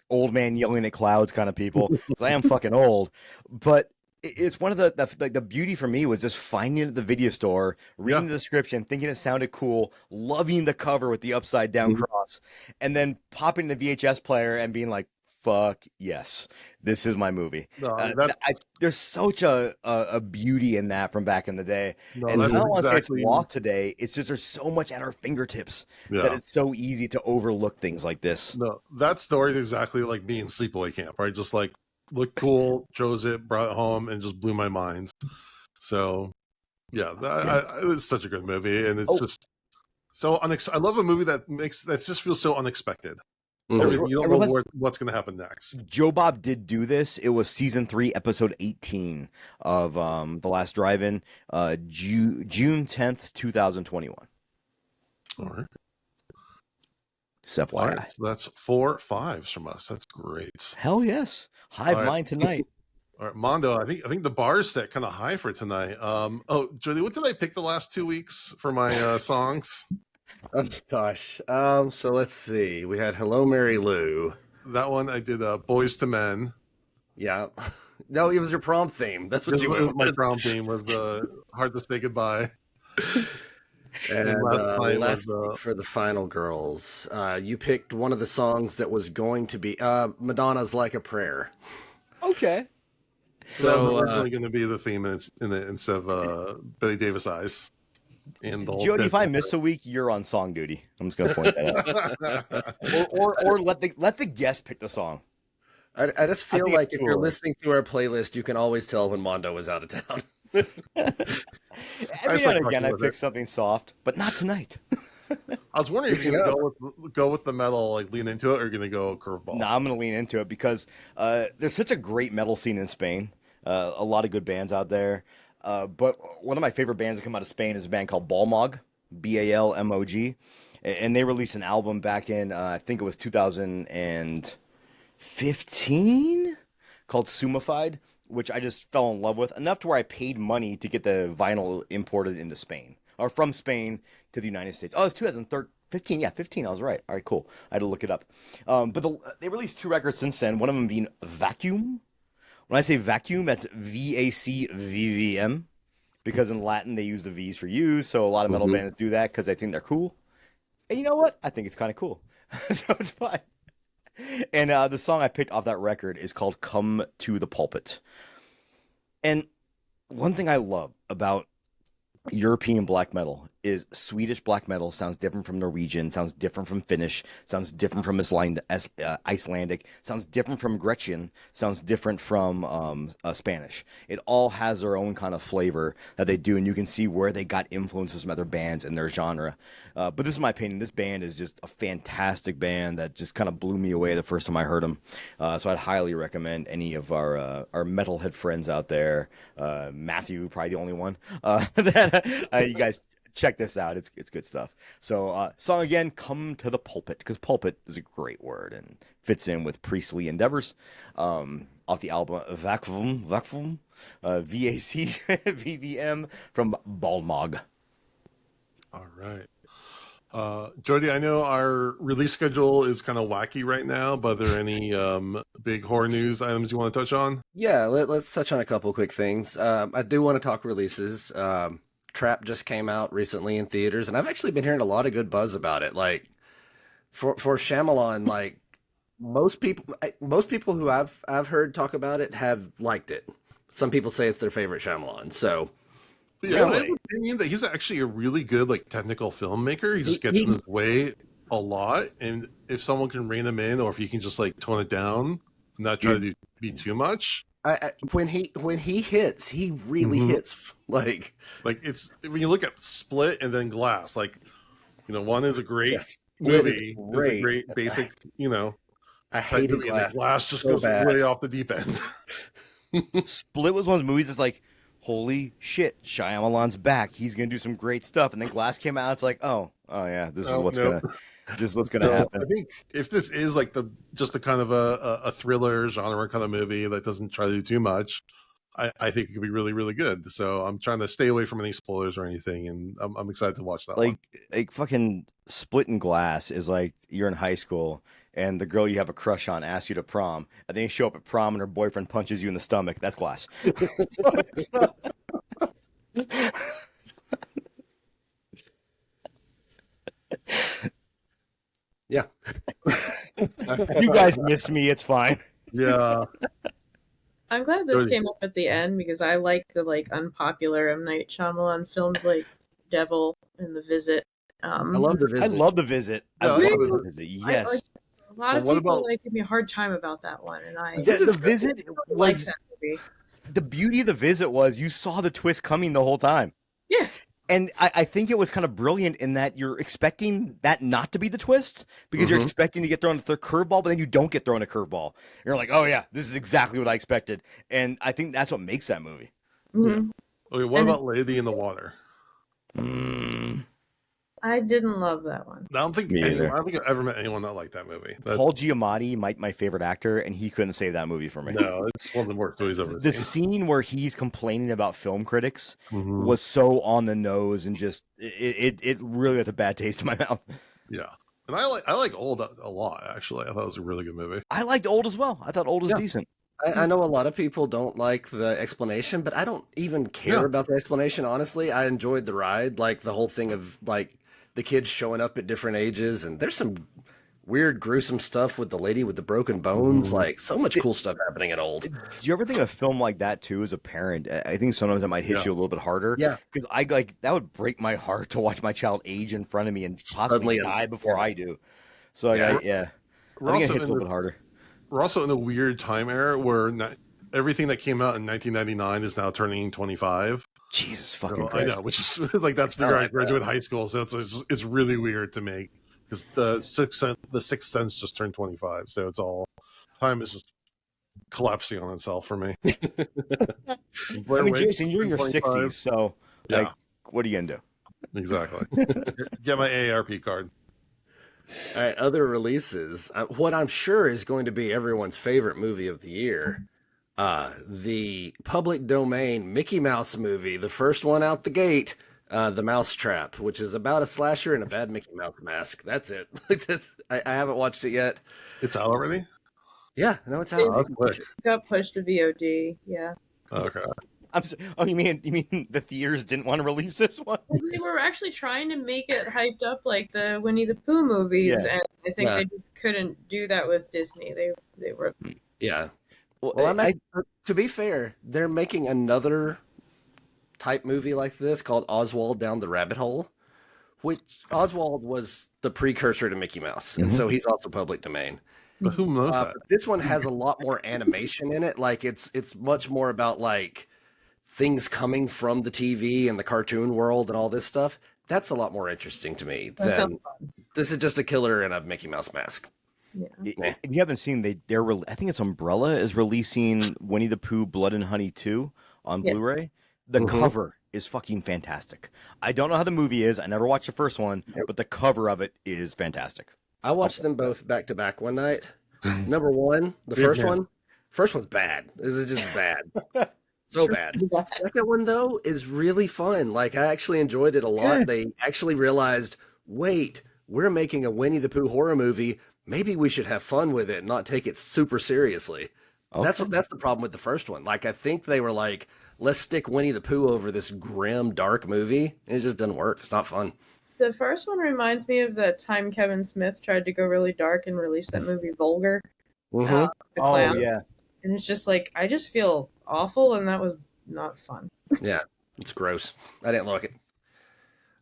old man yelling at clouds kind of people because I am fucking old. But it's one of the beauty for me was just finding it at the video store, reading the description, thinking it sounded cool, loving the cover with the upside down cross, and then popping the VHS player and being like, fuck yes, this is my movie. There's such a beauty in that from back in the day. And I don't want to say it's lost today. It's just there's so much at our fingertips that it's so easy to overlook things like this. No, that story is exactly like me in Sleepaway Camp, right? Just like looked cool, chose it, brought it home, and just blew my mind. So it's such a good movie, and it's just so I love a movie that just feels so unexpected. You don't know what's going to happen next. Joe Bob did do this. It was season 3, episode 18 of The Last Drive-In, June 10th, 2021. All right. FYI. All right, so that's 4 5s from us. That's great. Hell yes. Hive mind tonight. All right, Mondo, I think the bar is set kind of high for tonight. Jody, what did I pick the last 2 weeks for my songs? Oh gosh. So let's see. We had Hello Mary Lou. That one I did Boys to Men. Yeah. No, it was your prom theme. That's what you went with. My prom theme was Hard to Say Goodbye. And last week for the Final Girls, you picked one of the songs that was going to be Madonna's Like a Prayer. Okay. So originally going to be the theme instead of Billy Davis Eyes. Jody, if I miss a week, you're on song duty. I'm just going to point that out. or let the guest pick the song. I just feel like if you're listening to our playlist, you can always tell when Mondo was out of town. Every now and again, I pick something soft, but not tonight. I was wondering if you're going to go with the metal, like lean into it, or you're going to go curveball. No, I'm going to lean into it because there's such a great metal scene in Spain. A lot of good bands out there. But one of my favorite bands that come out of Spain is a band called Balmog, Balmog, and they released an album back in I think it was 2015 called Sumified, which I just fell in love with enough to where I paid money to get the vinyl imported into Spain or from Spain to the United States. Oh, it's 15, yeah, 15. I was right. All right, cool. I had to look it up. But they released 2 records since then. One of them being Vacuum. When I say vacuum, that's VACVVM because in Latin they use the V's for use. So a lot of metal Mm-hmm. bands do that because they think they're cool. And you know what? I think it's kind of cool. So it's fine. And the song I picked off that record is called "Come to the Pulpit." And one thing I love about European black metal is Swedish black metal sounds different from Norwegian, sounds different from Finnish, sounds different from Icelandic, sounds different from Gretchen, sounds different from Spanish. It all has their own kind of flavor that they do, and you can see where they got influences from other bands in their genre. But this is my opinion. This band is just a fantastic band that just kind of blew me away the first time I heard them. So I'd highly recommend any of our metalhead friends out there. Matthew, probably the only one, that you guys check this out. It's good stuff. So song again, "Come to the Pulpit," because pulpit is a great word and fits in with priestly endeavors. Off the album Vacuum, VACVVM from Balmog. All right. Jody, I know our release schedule is kind of wacky right now, but are there any big horror news items you want to touch on? Yeah, let's touch on a couple quick things. I do want to talk releases. Trap just came out recently in theaters, and I've actually been hearing a lot of good buzz about it. Like for Shyamalan, like most people who I've heard talk about it have liked it. Some people say it's their favorite Shyamalan. So Yeah, I have really, an opinion that he's actually a really good like technical filmmaker. He just gets in his way a lot, and if someone can rein him in, or if he can just like tone it down, and not try to be too much. when he hits, he really hits. Like it's when you look at Split and then Glass, like one is a great yes, movie, great. it's a great basic I type hated movie, and then Glass. Glass just so goes bad. way off the deep end. Split was one of those movies that's like, holy shit, Shyamalan's back. He's gonna do some great stuff. And then Glass came out. It's like, oh yeah, this is what's gonna happen. I think if this is like just the kind of a thriller genre kind of movie that doesn't try to do too much, I think it could be really, really good. So I'm trying to stay away from any spoilers or anything, and I'm excited to watch that one. Like fucking Split and Glass is like you're in high school and the girl you have a crush on asks you to prom, and then you show up at prom and her boyfriend punches you in the stomach. That's Glass. Yeah. You guys miss me. It's fine. Yeah. I'm glad this came up at the end because I like the unpopular M. Night Shyamalan films like Devil and The Visit. I love The Visit. I love The Visit. Yeah, I love The Visit. Yes. A lot of people give me a hard time about that one, and The Visit like was that movie. The beauty of The Visit was you saw the twist coming the whole time. Yeah. And I think it was kind of brilliant in that you're expecting that not to be the twist because you're expecting to get thrown a curveball, but then you don't get thrown a curveball. You're like, oh yeah, this is exactly what I expected. And I think that's what makes that movie. Mm-hmm. Okay, what about Lady in the Water? I didn't love that one. I don't think I've ever met anyone that liked that movie. Paul Giamatti, my favorite actor, and he couldn't save that movie for me. No, it's one of the worst movies I've ever The seen. scene where he's complaining about film critics was so on the nose and just it really left a bad taste in my mouth. Yeah. And I like Old a lot, actually. I thought it was a really good movie. I liked Old as well. I thought Old was decent. I know a lot of people don't like the explanation, but I don't even care about the explanation, honestly. I enjoyed the ride, like the whole thing of like the kids showing up at different ages, and there's some weird, gruesome stuff with the lady with the broken bones. Like so much cool stuff happening at Old. Do you ever think of a film like that too as a parent? I think sometimes it might hit you a little bit harder. Yeah. Because I that would break my heart to watch my child age in front of me and possibly die before I do. So I think it hits a little bit harder. We're also in a weird time era where everything that came out in 1999 is now turning 25. Jesus fucking I Christ. know, which is like that's the year I graduated high school, so it's really weird to me because the Sixth Sense just turned 25, so it's all time is just collapsing on itself for me. I mean, Jason, you're in your 60s, so like, what are you gonna do? Exactly. Get my AARP card. All right, other releases. What I'm sure is going to be everyone's favorite movie of the year. The public domain Mickey Mouse movie, the first one out the gate, The Mousetrap, which is about a slasher and a bad Mickey Mouse mask. That's it. Like I haven't watched it yet. It's out already. Yeah, no, it's It out. got pushed to VOD. Yeah. Okay. Oh, you mean the theaters didn't want to release this one? They were actually trying to make it hyped up like the Winnie the Pooh movies, Yeah. and I think Yeah. they just couldn't do that with Disney. They were Yeah. Well, Well, to be fair, they're making another type movie like this called Oswald Down the Rabbit Hole, which Oswald was the precursor to Mickey Mouse, and so he's also public domain. But who knows that? But this one has a lot more animation in it. Like it's much more about like things coming from the TV and the cartoon world and all this stuff. That's a lot more interesting to me that than sounds fun. this is just a killer in a Mickey Mouse mask. Yeah. If you haven't seen, I think it's Umbrella is releasing Winnie the Pooh Blood and Honey 2 on Yes. Blu-ray. The cover is fucking fantastic. I don't know how the movie is. I never watched the first one, but the cover of it is fantastic. I watched them both back to back one night. Number one, the first one's bad. This is just bad. So bad. The second one, though, is really fun. Like, I actually enjoyed it a lot. They actually realized, wait, we're making a Winnie the Pooh horror movie. Maybe we should have fun with it and not take it super seriously. Okay. That's the problem with the first one. Like, I think they were like, let's stick Winnie the Pooh over this grim, dark movie. And it just doesn't work. It's not fun. The first one reminds me of the time Kevin Smith tried to go really dark and release that movie Vulgar. The clown. Yeah. And it's just like, I just feel awful, and that was not fun. Yeah, it's gross. I didn't like it.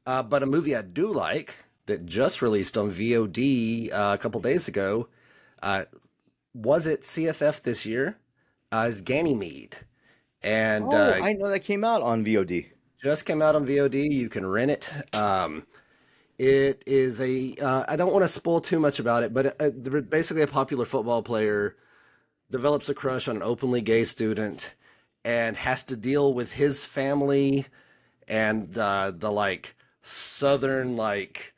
But a movie I do like that just released on VOD a couple days ago, was it CFF this year? Is Ganymede. And I know that came out on VOD. Just came out on VOD. You can rent it. It is I don't want to spoil too much about it, but basically a popular football player develops a crush on an openly gay student and has to deal with his family and the like southern like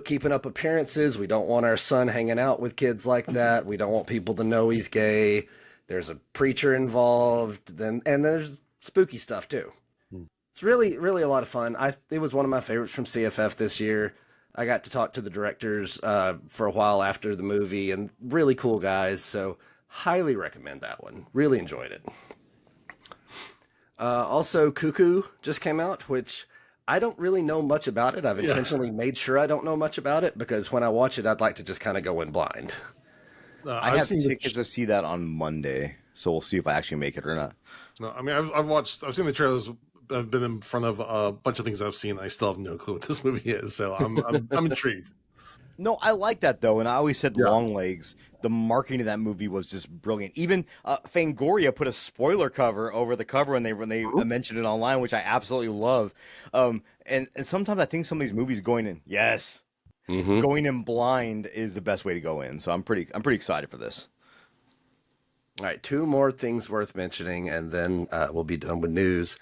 keeping up appearances. We don't want our son hanging out with kids like that. We don't want people to know he's gay. There's a preacher involved, and there's spooky stuff too. It's really, really a lot of fun. It was one of my favorites from CFF this year. I got to talk to the directors for a while after the movie, and really cool guys. So highly recommend that one. Really enjoyed it. Also, Cuckoo just came out, which I don't really know much about it. I've intentionally made sure I don't know much about it because when I watch it, I'd like to just kind of go in blind. I have tickets to see that on Monday, so we'll see if I actually make it or not. No, I mean I've seen the trailers. I've been in front of a bunch of things I've seen. I still have no clue what this movie is, so I'm intrigued. No, I like that though, and I always said Long Legs. The marketing of that movie was just brilliant. Even Fangoria put a spoiler cover over the cover when they mentioned it online, which I absolutely love. And sometimes I think some of these movies going in blind is the best way to go in. So I'm pretty excited for this. All right, two more things worth mentioning, and then we'll be done with news.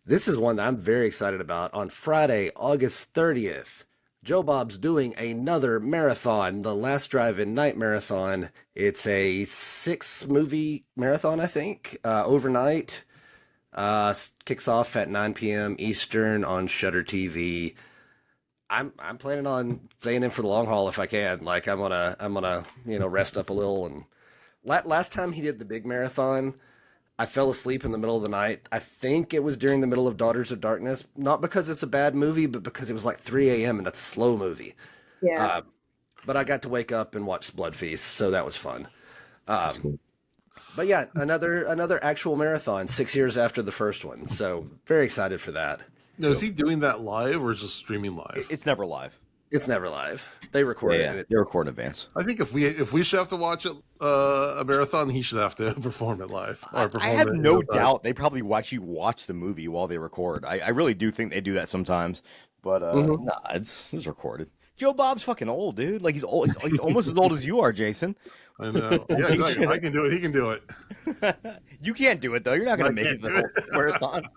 This is one that I'm very excited about. On Friday, August 30th, Joe Bob's doing another marathon, the Last Drive-In Night Marathon. It's a 6-movie marathon, I think, overnight. Kicks off at 9 p.m. Eastern on Shudder TV. I'm planning on staying in for the long haul if I can. Like I'm gonna rest up a little. And last time he did the big marathon, I fell asleep in the middle of the night. I think it was during the middle of Daughters of Darkness, not because it's a bad movie, but because it was like 3 a.m. and that's a slow movie. Yeah. But I got to wake up and watch Blood Feast, so that was fun. That's cool. But yeah, another actual marathon 6 years after the first one. So very excited for that. Now, is he doing that live or just streaming live? It's never live. It's never live. They recorded it. They record in advance. I think if we should have to watch it a marathon, he should have to perform it live. I have no doubt they probably actually watch the movie while they record. I really do think they do that sometimes, but nah, it's recorded. Joe Bob's fucking old, dude. Like he's old. He's almost as old as you are, Jason. I know. Yeah, exactly. I can do it. He can do it. You can't do it though. You're not going to make it the whole marathon.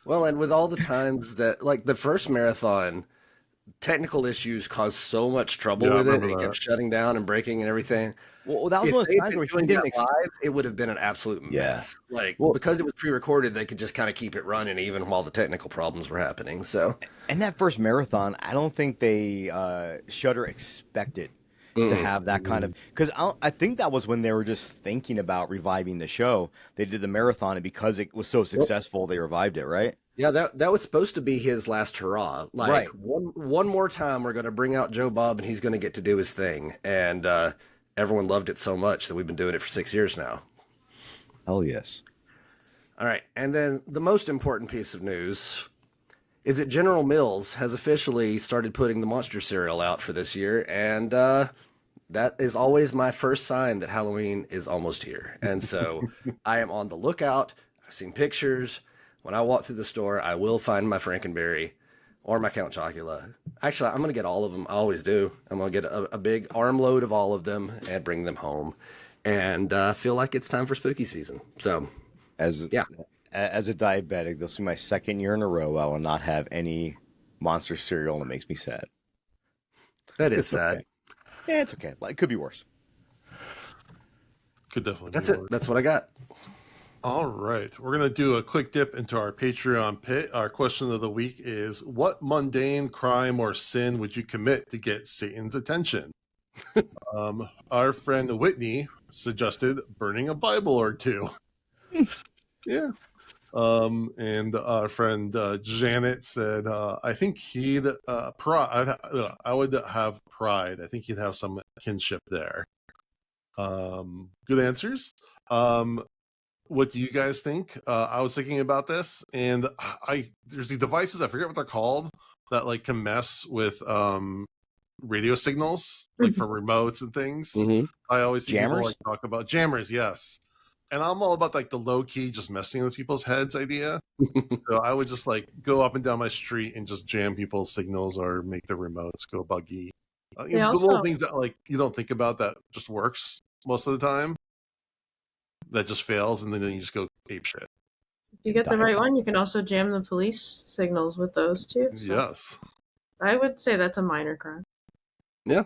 Well, and with all the times that, like the first marathon, technical issues caused so much trouble Yeah, I with it. remember It kept that. shutting down and breaking and everything. Well, that was If one of they those had times been where he doing didn't. that live, it would have been an absolute Yeah. mess. Like, Well, because it was pre-recorded, they could just kind of keep it running even while the technical problems were happening. So, and that first marathon, I don't think they Shudder expected to have that kind of, because I think that was when they were just thinking about reviving the show. They did the marathon, and because it was so successful, they revived it, right? yeah, that was supposed to be his last hurrah. Like, Right. one more time, we're going to bring out Joe Bob, and he's going to get to do his thing. And everyone loved it so much that we've been doing it for 6 years now. Hell yes. All right, and then the most important piece of news is that General Mills has officially started putting the monster cereal out for this year, and that is always my first sign that Halloween is almost here. And so I am on the lookout. I've seen pictures. When I walk through the store, I will find my Frankenberry or my Count Chocula. Actually, I'm going to get all of them. I always do. I'm going to get a big armload of all of them and bring them home. And feel like it's time for spooky season. So, yeah. As a diabetic, this will be my second year in a row I will not have any monster cereal, and it makes me sad. That is It's sad. okay. Yeah, it's okay. It could be worse. Could definitely. That's be it. worse. That's what I got. All right. We're going to do a quick dip into our Patreon pit. Our question of the week is, what mundane crime or sin would you commit to get Satan's attention? Our friend Whitney suggested burning a Bible or two. Yeah. And our friend Janet said, I think he'd pride. I would have pride. I think he'd have some kinship there. Good answers. What do you guys think? I was thinking about this, and there's the devices, I forget what they're called, that like can mess with radio signals, like from remotes and things. Mm-hmm. I always see people Jammers? like talk about jammers, yes. And I'm all about like the low key, just messing with people's heads idea. So I would just like go up and down my street and just jam people's signals or make the remotes go buggy. The little things that like you don't think about that just works most of the time. That just fails, and then you just go ape shit. If you get the right one, you can also jam the police signals with those too. So Yes. I would say that's a minor crime. Yeah.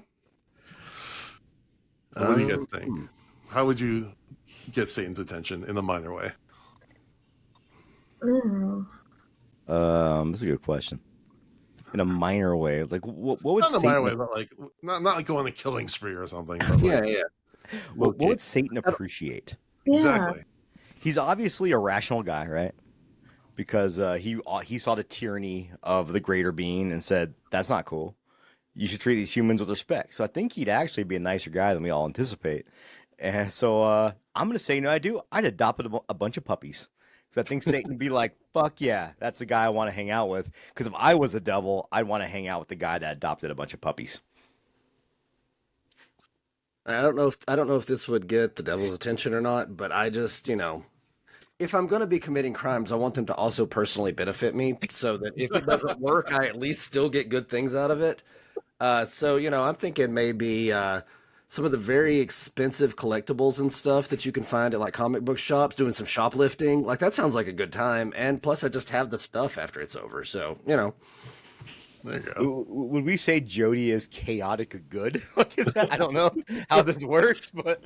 What do you guys think? How would you get Satan's attention in a minor way? That's a good question. In a minor way, like what would Not in a Satan? minor way, but like not like go on a killing spree or something. But Yeah, like, yeah. What would Satan appreciate? Exactly. He's obviously a rational guy, right? Because he saw the tyranny of the greater being and said, that's not cool. You should treat these humans with respect. So I think he'd actually be a nicer guy than we all anticipate. And so I'm going to say, I'd adopt a bunch of puppies. Because I think Satan would be like, fuck yeah, that's the guy I want to hang out with. Because if I was a devil, I'd want to hang out with the guy that adopted a bunch of puppies. I don't know if this would get the devil's attention or not, but I just, if I'm going to be committing crimes, I want them to also personally benefit me so that if it doesn't work, I at least still get good things out of it. So, I'm thinking maybe some of the very expensive collectibles and stuff that you can find at like comic book shops, doing some shoplifting. Like that sounds like a good time. And plus I just have the stuff after it's over. So, There you go. Would we say Jody is chaotic good? I don't know how this works, but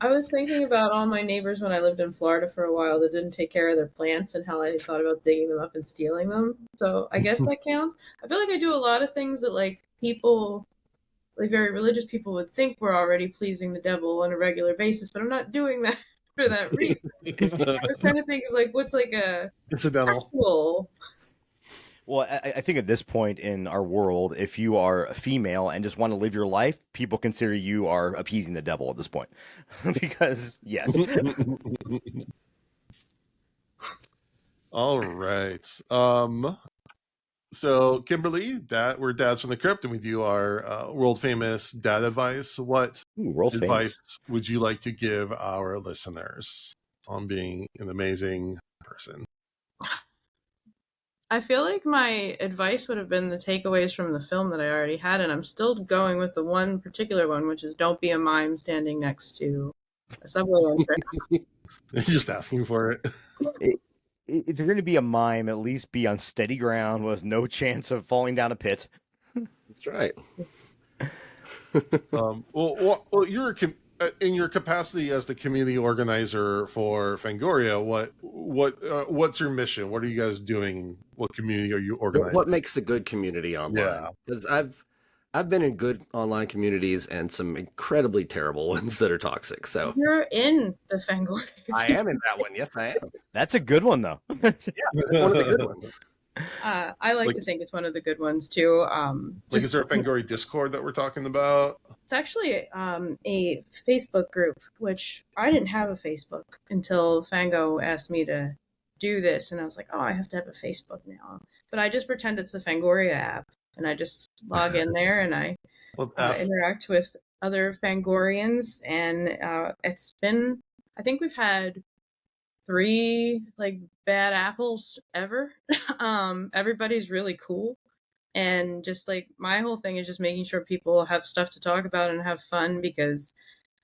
I was thinking about all my neighbors when I lived in Florida for a while that didn't take care of their plants and how I thought about digging them up and stealing them. So I guess that counts. I feel like I do a lot of things that like people, like very religious people, would think we're already pleasing the devil on a regular basis, but I'm not doing that for that reason. I was trying to think of like what's like a incidental. actual. Well, I think at this point in our world, if you are a female and just want to live your life, people consider you are appeasing the devil at this point. Because, yes. All right. So, Kimberly, we're dads from the Crypt, and we do our world famous dad advice. What advice would you like to give our listeners on being an amazing person? I feel like my advice would have been the takeaways from the film that I already had, and I'm still going with the one particular one, which is don't be a mime standing next to a subway entrance. You're just asking for it. if you're going to be a mime, at least be on steady ground with no chance of falling down a pit. That's right. Well, in your capacity as the community organizer for Fangoria, what's your mission? What are you guys doing? What community are you organizing? What makes a good community online? Yeah. Because I've been in good online communities and some incredibly terrible ones that are toxic. So You're in the Fangoria. I am in that one. Yes, I am. That's a good one, though. Yeah, that's one of the good ones. I like to think it's one of the good ones too. Is there a Fangoria Discord that we're talking about? It's actually a Facebook group, which I didn't have a Facebook until Fango asked me to do this, and I was like, oh, I have to have a Facebook now. But I just pretend it's the Fangoria app, and I just log in there and I interact with other Fangorians, and it's been, I think we've had 3 like bad apples ever. Everybody's really cool, and just like my whole thing is just making sure people have stuff to talk about and have fun, because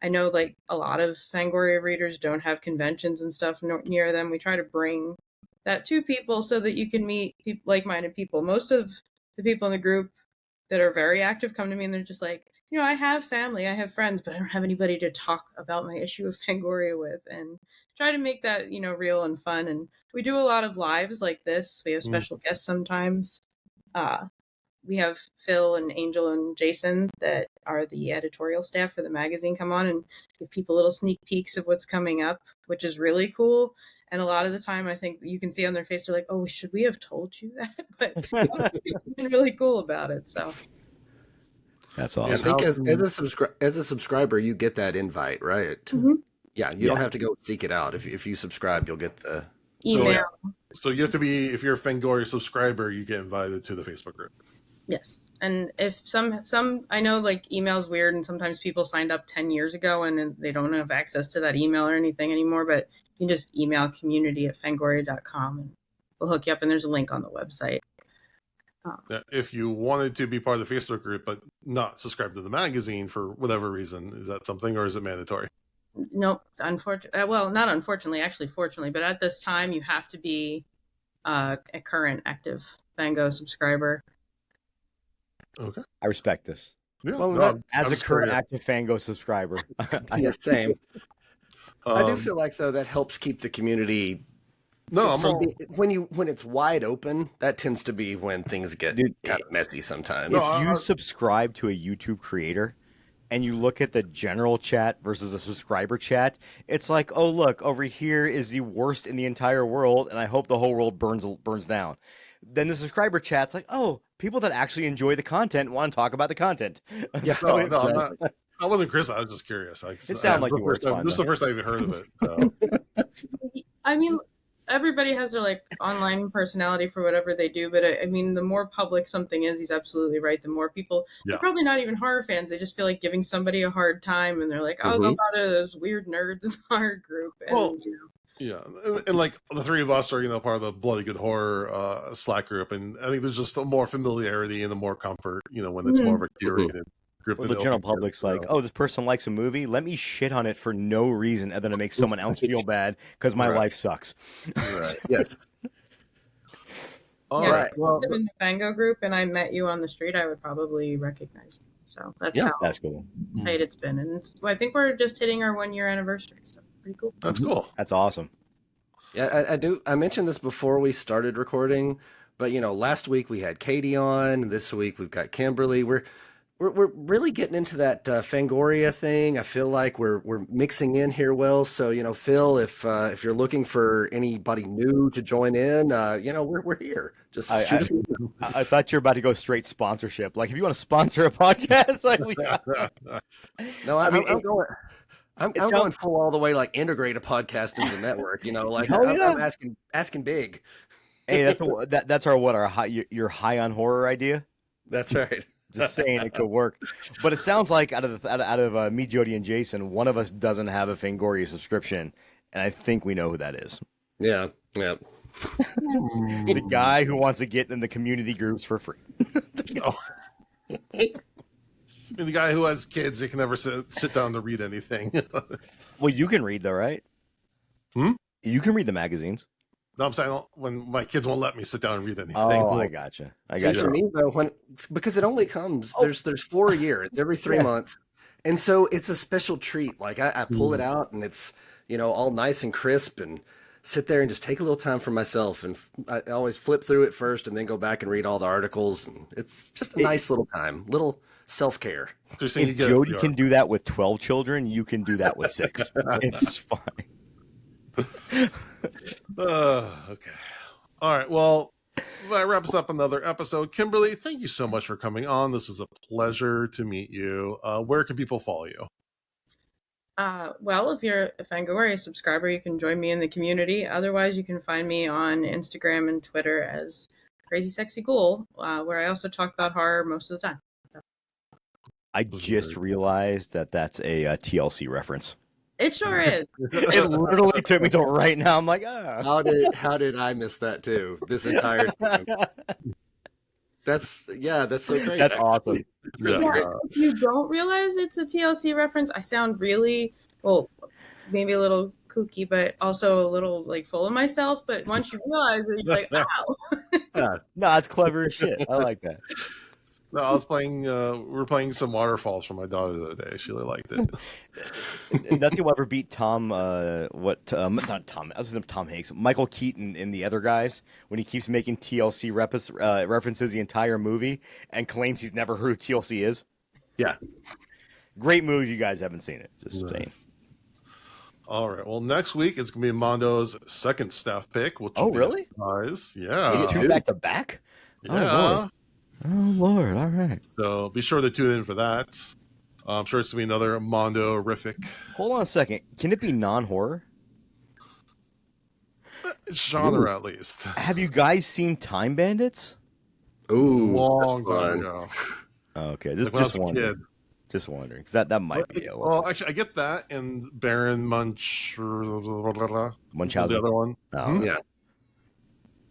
I know like a lot of Fangoria readers don't have conventions and stuff near them. We try to bring that to people so that you can meet like-minded people. Most of the people in the group that are very active come to me and they're just like, I have family, I have friends, but I don't have anybody to talk about my issue of Fangoria with, and try to make that, real and fun. And we do a lot of lives like this. We have special guests sometimes. We have Phil and Angel and Jason that are the editorial staff for the magazine come on and give people little sneak peeks of what's coming up, which is really cool. And a lot of the time, I think you can see on their face, they're like, oh, should we have told you that? But they've been really cool about it. So that's awesome. I think as a subscriber, you get that invite, right? Mm-hmm. Yeah, you don't have to go seek it out. If you subscribe, you'll get the email. So you have to be, if you're a Fangoria subscriber, you get invited to the Facebook group. Yes. And if some I know like email's weird and sometimes people signed up 10 years ago and they don't have access to that email or anything anymore, but you can just email community@fangoria.com and we'll hook you up, and there's a link on the website. If you wanted to be part of the Facebook group but not subscribe to the magazine for whatever reason, is that something, or is it mandatory? Nope. Unfortunately, well, not unfortunately, actually fortunately, but at this time you have to be a current active Fango subscriber. Okay. I respect this. Yeah, well, as a current active Fango subscriber. Yeah, same. I do feel like though that helps keep the community. No, when it's wide open, that tends to be when things get kind of messy sometimes. If you subscribe to a YouTube creator and you look at the general chat versus a subscriber chat, it's like, oh look, over here is the worst in the entire world, and I hope the whole world burns down. Then the subscriber chat's like, oh, people that actually enjoy the content want to talk about the content. Yeah, so I wasn't Chris. I was just curious. It sounded like you were. This is the first I even heard of it. So. I mean, everybody has their like online personality for whatever they do, but I mean, the more public something is, he's absolutely right. The more people, they're probably not even horror fans. They just feel like giving somebody a hard time, and they're like, oh, go bother those weird nerds in the horror group. And, yeah, and like the three of us are, part of the Bloody Good Horror Slack group, and I think there's just a more familiarity and a more comfort, when it's more of a curated group. Well, the general public's like, oh, this person likes a movie, let me shit on it for no reason other than to make someone else feel bad because my life sucks. Right. Yes. All right. Well, if I'm in the Fango group and I met you on the street, I would probably recognize you. So that's cool. Tight it's been, and I think we're just hitting our 1-year anniversary. So pretty cool. That's cool. That's awesome. Yeah, I do. I mentioned this before we started recording, but last week we had Katie on. This week we've got Kimberly. We're really getting into that Fangoria thing. I feel like we're mixing in here well. So Phil, if you're looking for anybody new to join in, we're here. Just shoot us. I thought you were about to go straight sponsorship. Like if you want to sponsor a podcast, like No, I'm going full all the way, like integrate a podcast into the network. I'm asking big. Hey, that's our your high on horror idea. That's right. Just saying it could work, but it sounds like out of me, Jody, and Jason, one of us doesn't have a Fangoria subscription, and I think we know who that is. Yeah. The guy who wants to get in the community groups for free. The guy who has kids, they can never sit down to read anything. Well, you can read though, right? You can read the magazines. No, I'm saying when my kids won't let me sit down and read anything. Oh, I gotcha. See, for me though, because it only comes there's 4 a year, it's every 3 months, and so it's a special treat. Like I pull it out and it's all nice and crisp, and sit there and just take a little time for myself, and I always flip through it first and then go back and read all the articles, and it's just a nice little time, little self-care. So if Jody can do that with 12 children, you can do that with 6. It's fine. Okay. All right. Well, that wraps up another episode. Kimberly, thank you so much for coming on. This was a pleasure to meet you. Where can people follow you? Well, if you're a Fangoria subscriber, you can join me in the community. Otherwise, you can find me on Instagram and Twitter as Crazy Sexy Ghoul, where I also talk about horror most of the time. So. I just realized that that's a TLC reference. It sure is. It literally took me till right now. I'm like, How did I miss that too? This entire time. That's so great. That's awesome. If you don't realize it's a TLC reference, I sound really, maybe a little kooky, but also a little like full of myself. But once you realize it, you're like, wow. No, it's clever as shit. I like that. No, I was playing. We were playing some waterfalls for my daughter the other day. She really liked it. Nothing will ever beat Tom. Not Tom. I was thinking Tom Hanks. Michael Keaton in The Other Guys when he keeps making TLC references the entire movie and claims he's never heard who TLC is. Yeah, great movie. You guys haven't seen it. Just saying. All right. Well, next week it's gonna be Mondo's second staff pick. Which really? Nice. Yeah. You get 2 back to back. Yeah. Oh Lord! All right. So be sure to tune in for that. I'm sure it's gonna be another Mondo-rific. Hold on a second. Can it be non-horror? Genre, at least. Have you guys seen Time Bandits? Ooh, long time ago. Okay, just wondering. Just wondering, because that might be it. Well, actually, I get that and Baron Munchausen. The other one. Oh, yeah.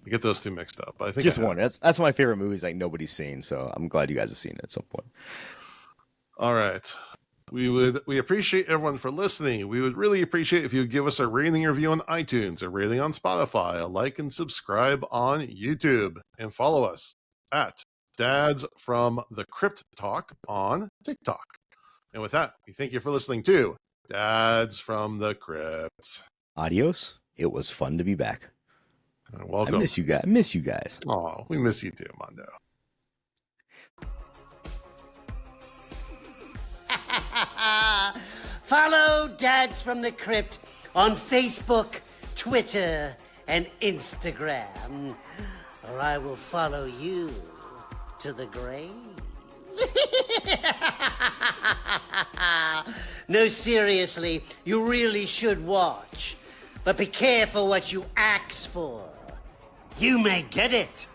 I get those two mixed up. I think just wondering. That's my favorite movies. Like nobody's seen, so I'm glad you guys have seen it at some point. All right. We appreciate everyone for listening. We would really appreciate if you would give us a rating review on iTunes, a rating on Spotify, a like and subscribe on YouTube, and follow us at Dads from the Crypt Talk on TikTok. And with that, we thank you for listening to Dads from the Crypt. Adios. It was fun to be back. Welcome. I miss you guys. Oh, we miss you too, Mondo. Follow Dads from the Crypt on Facebook, Twitter, and Instagram, or I will follow you to the grave. No, seriously, you really should watch. But be careful what you ask for. You may get it.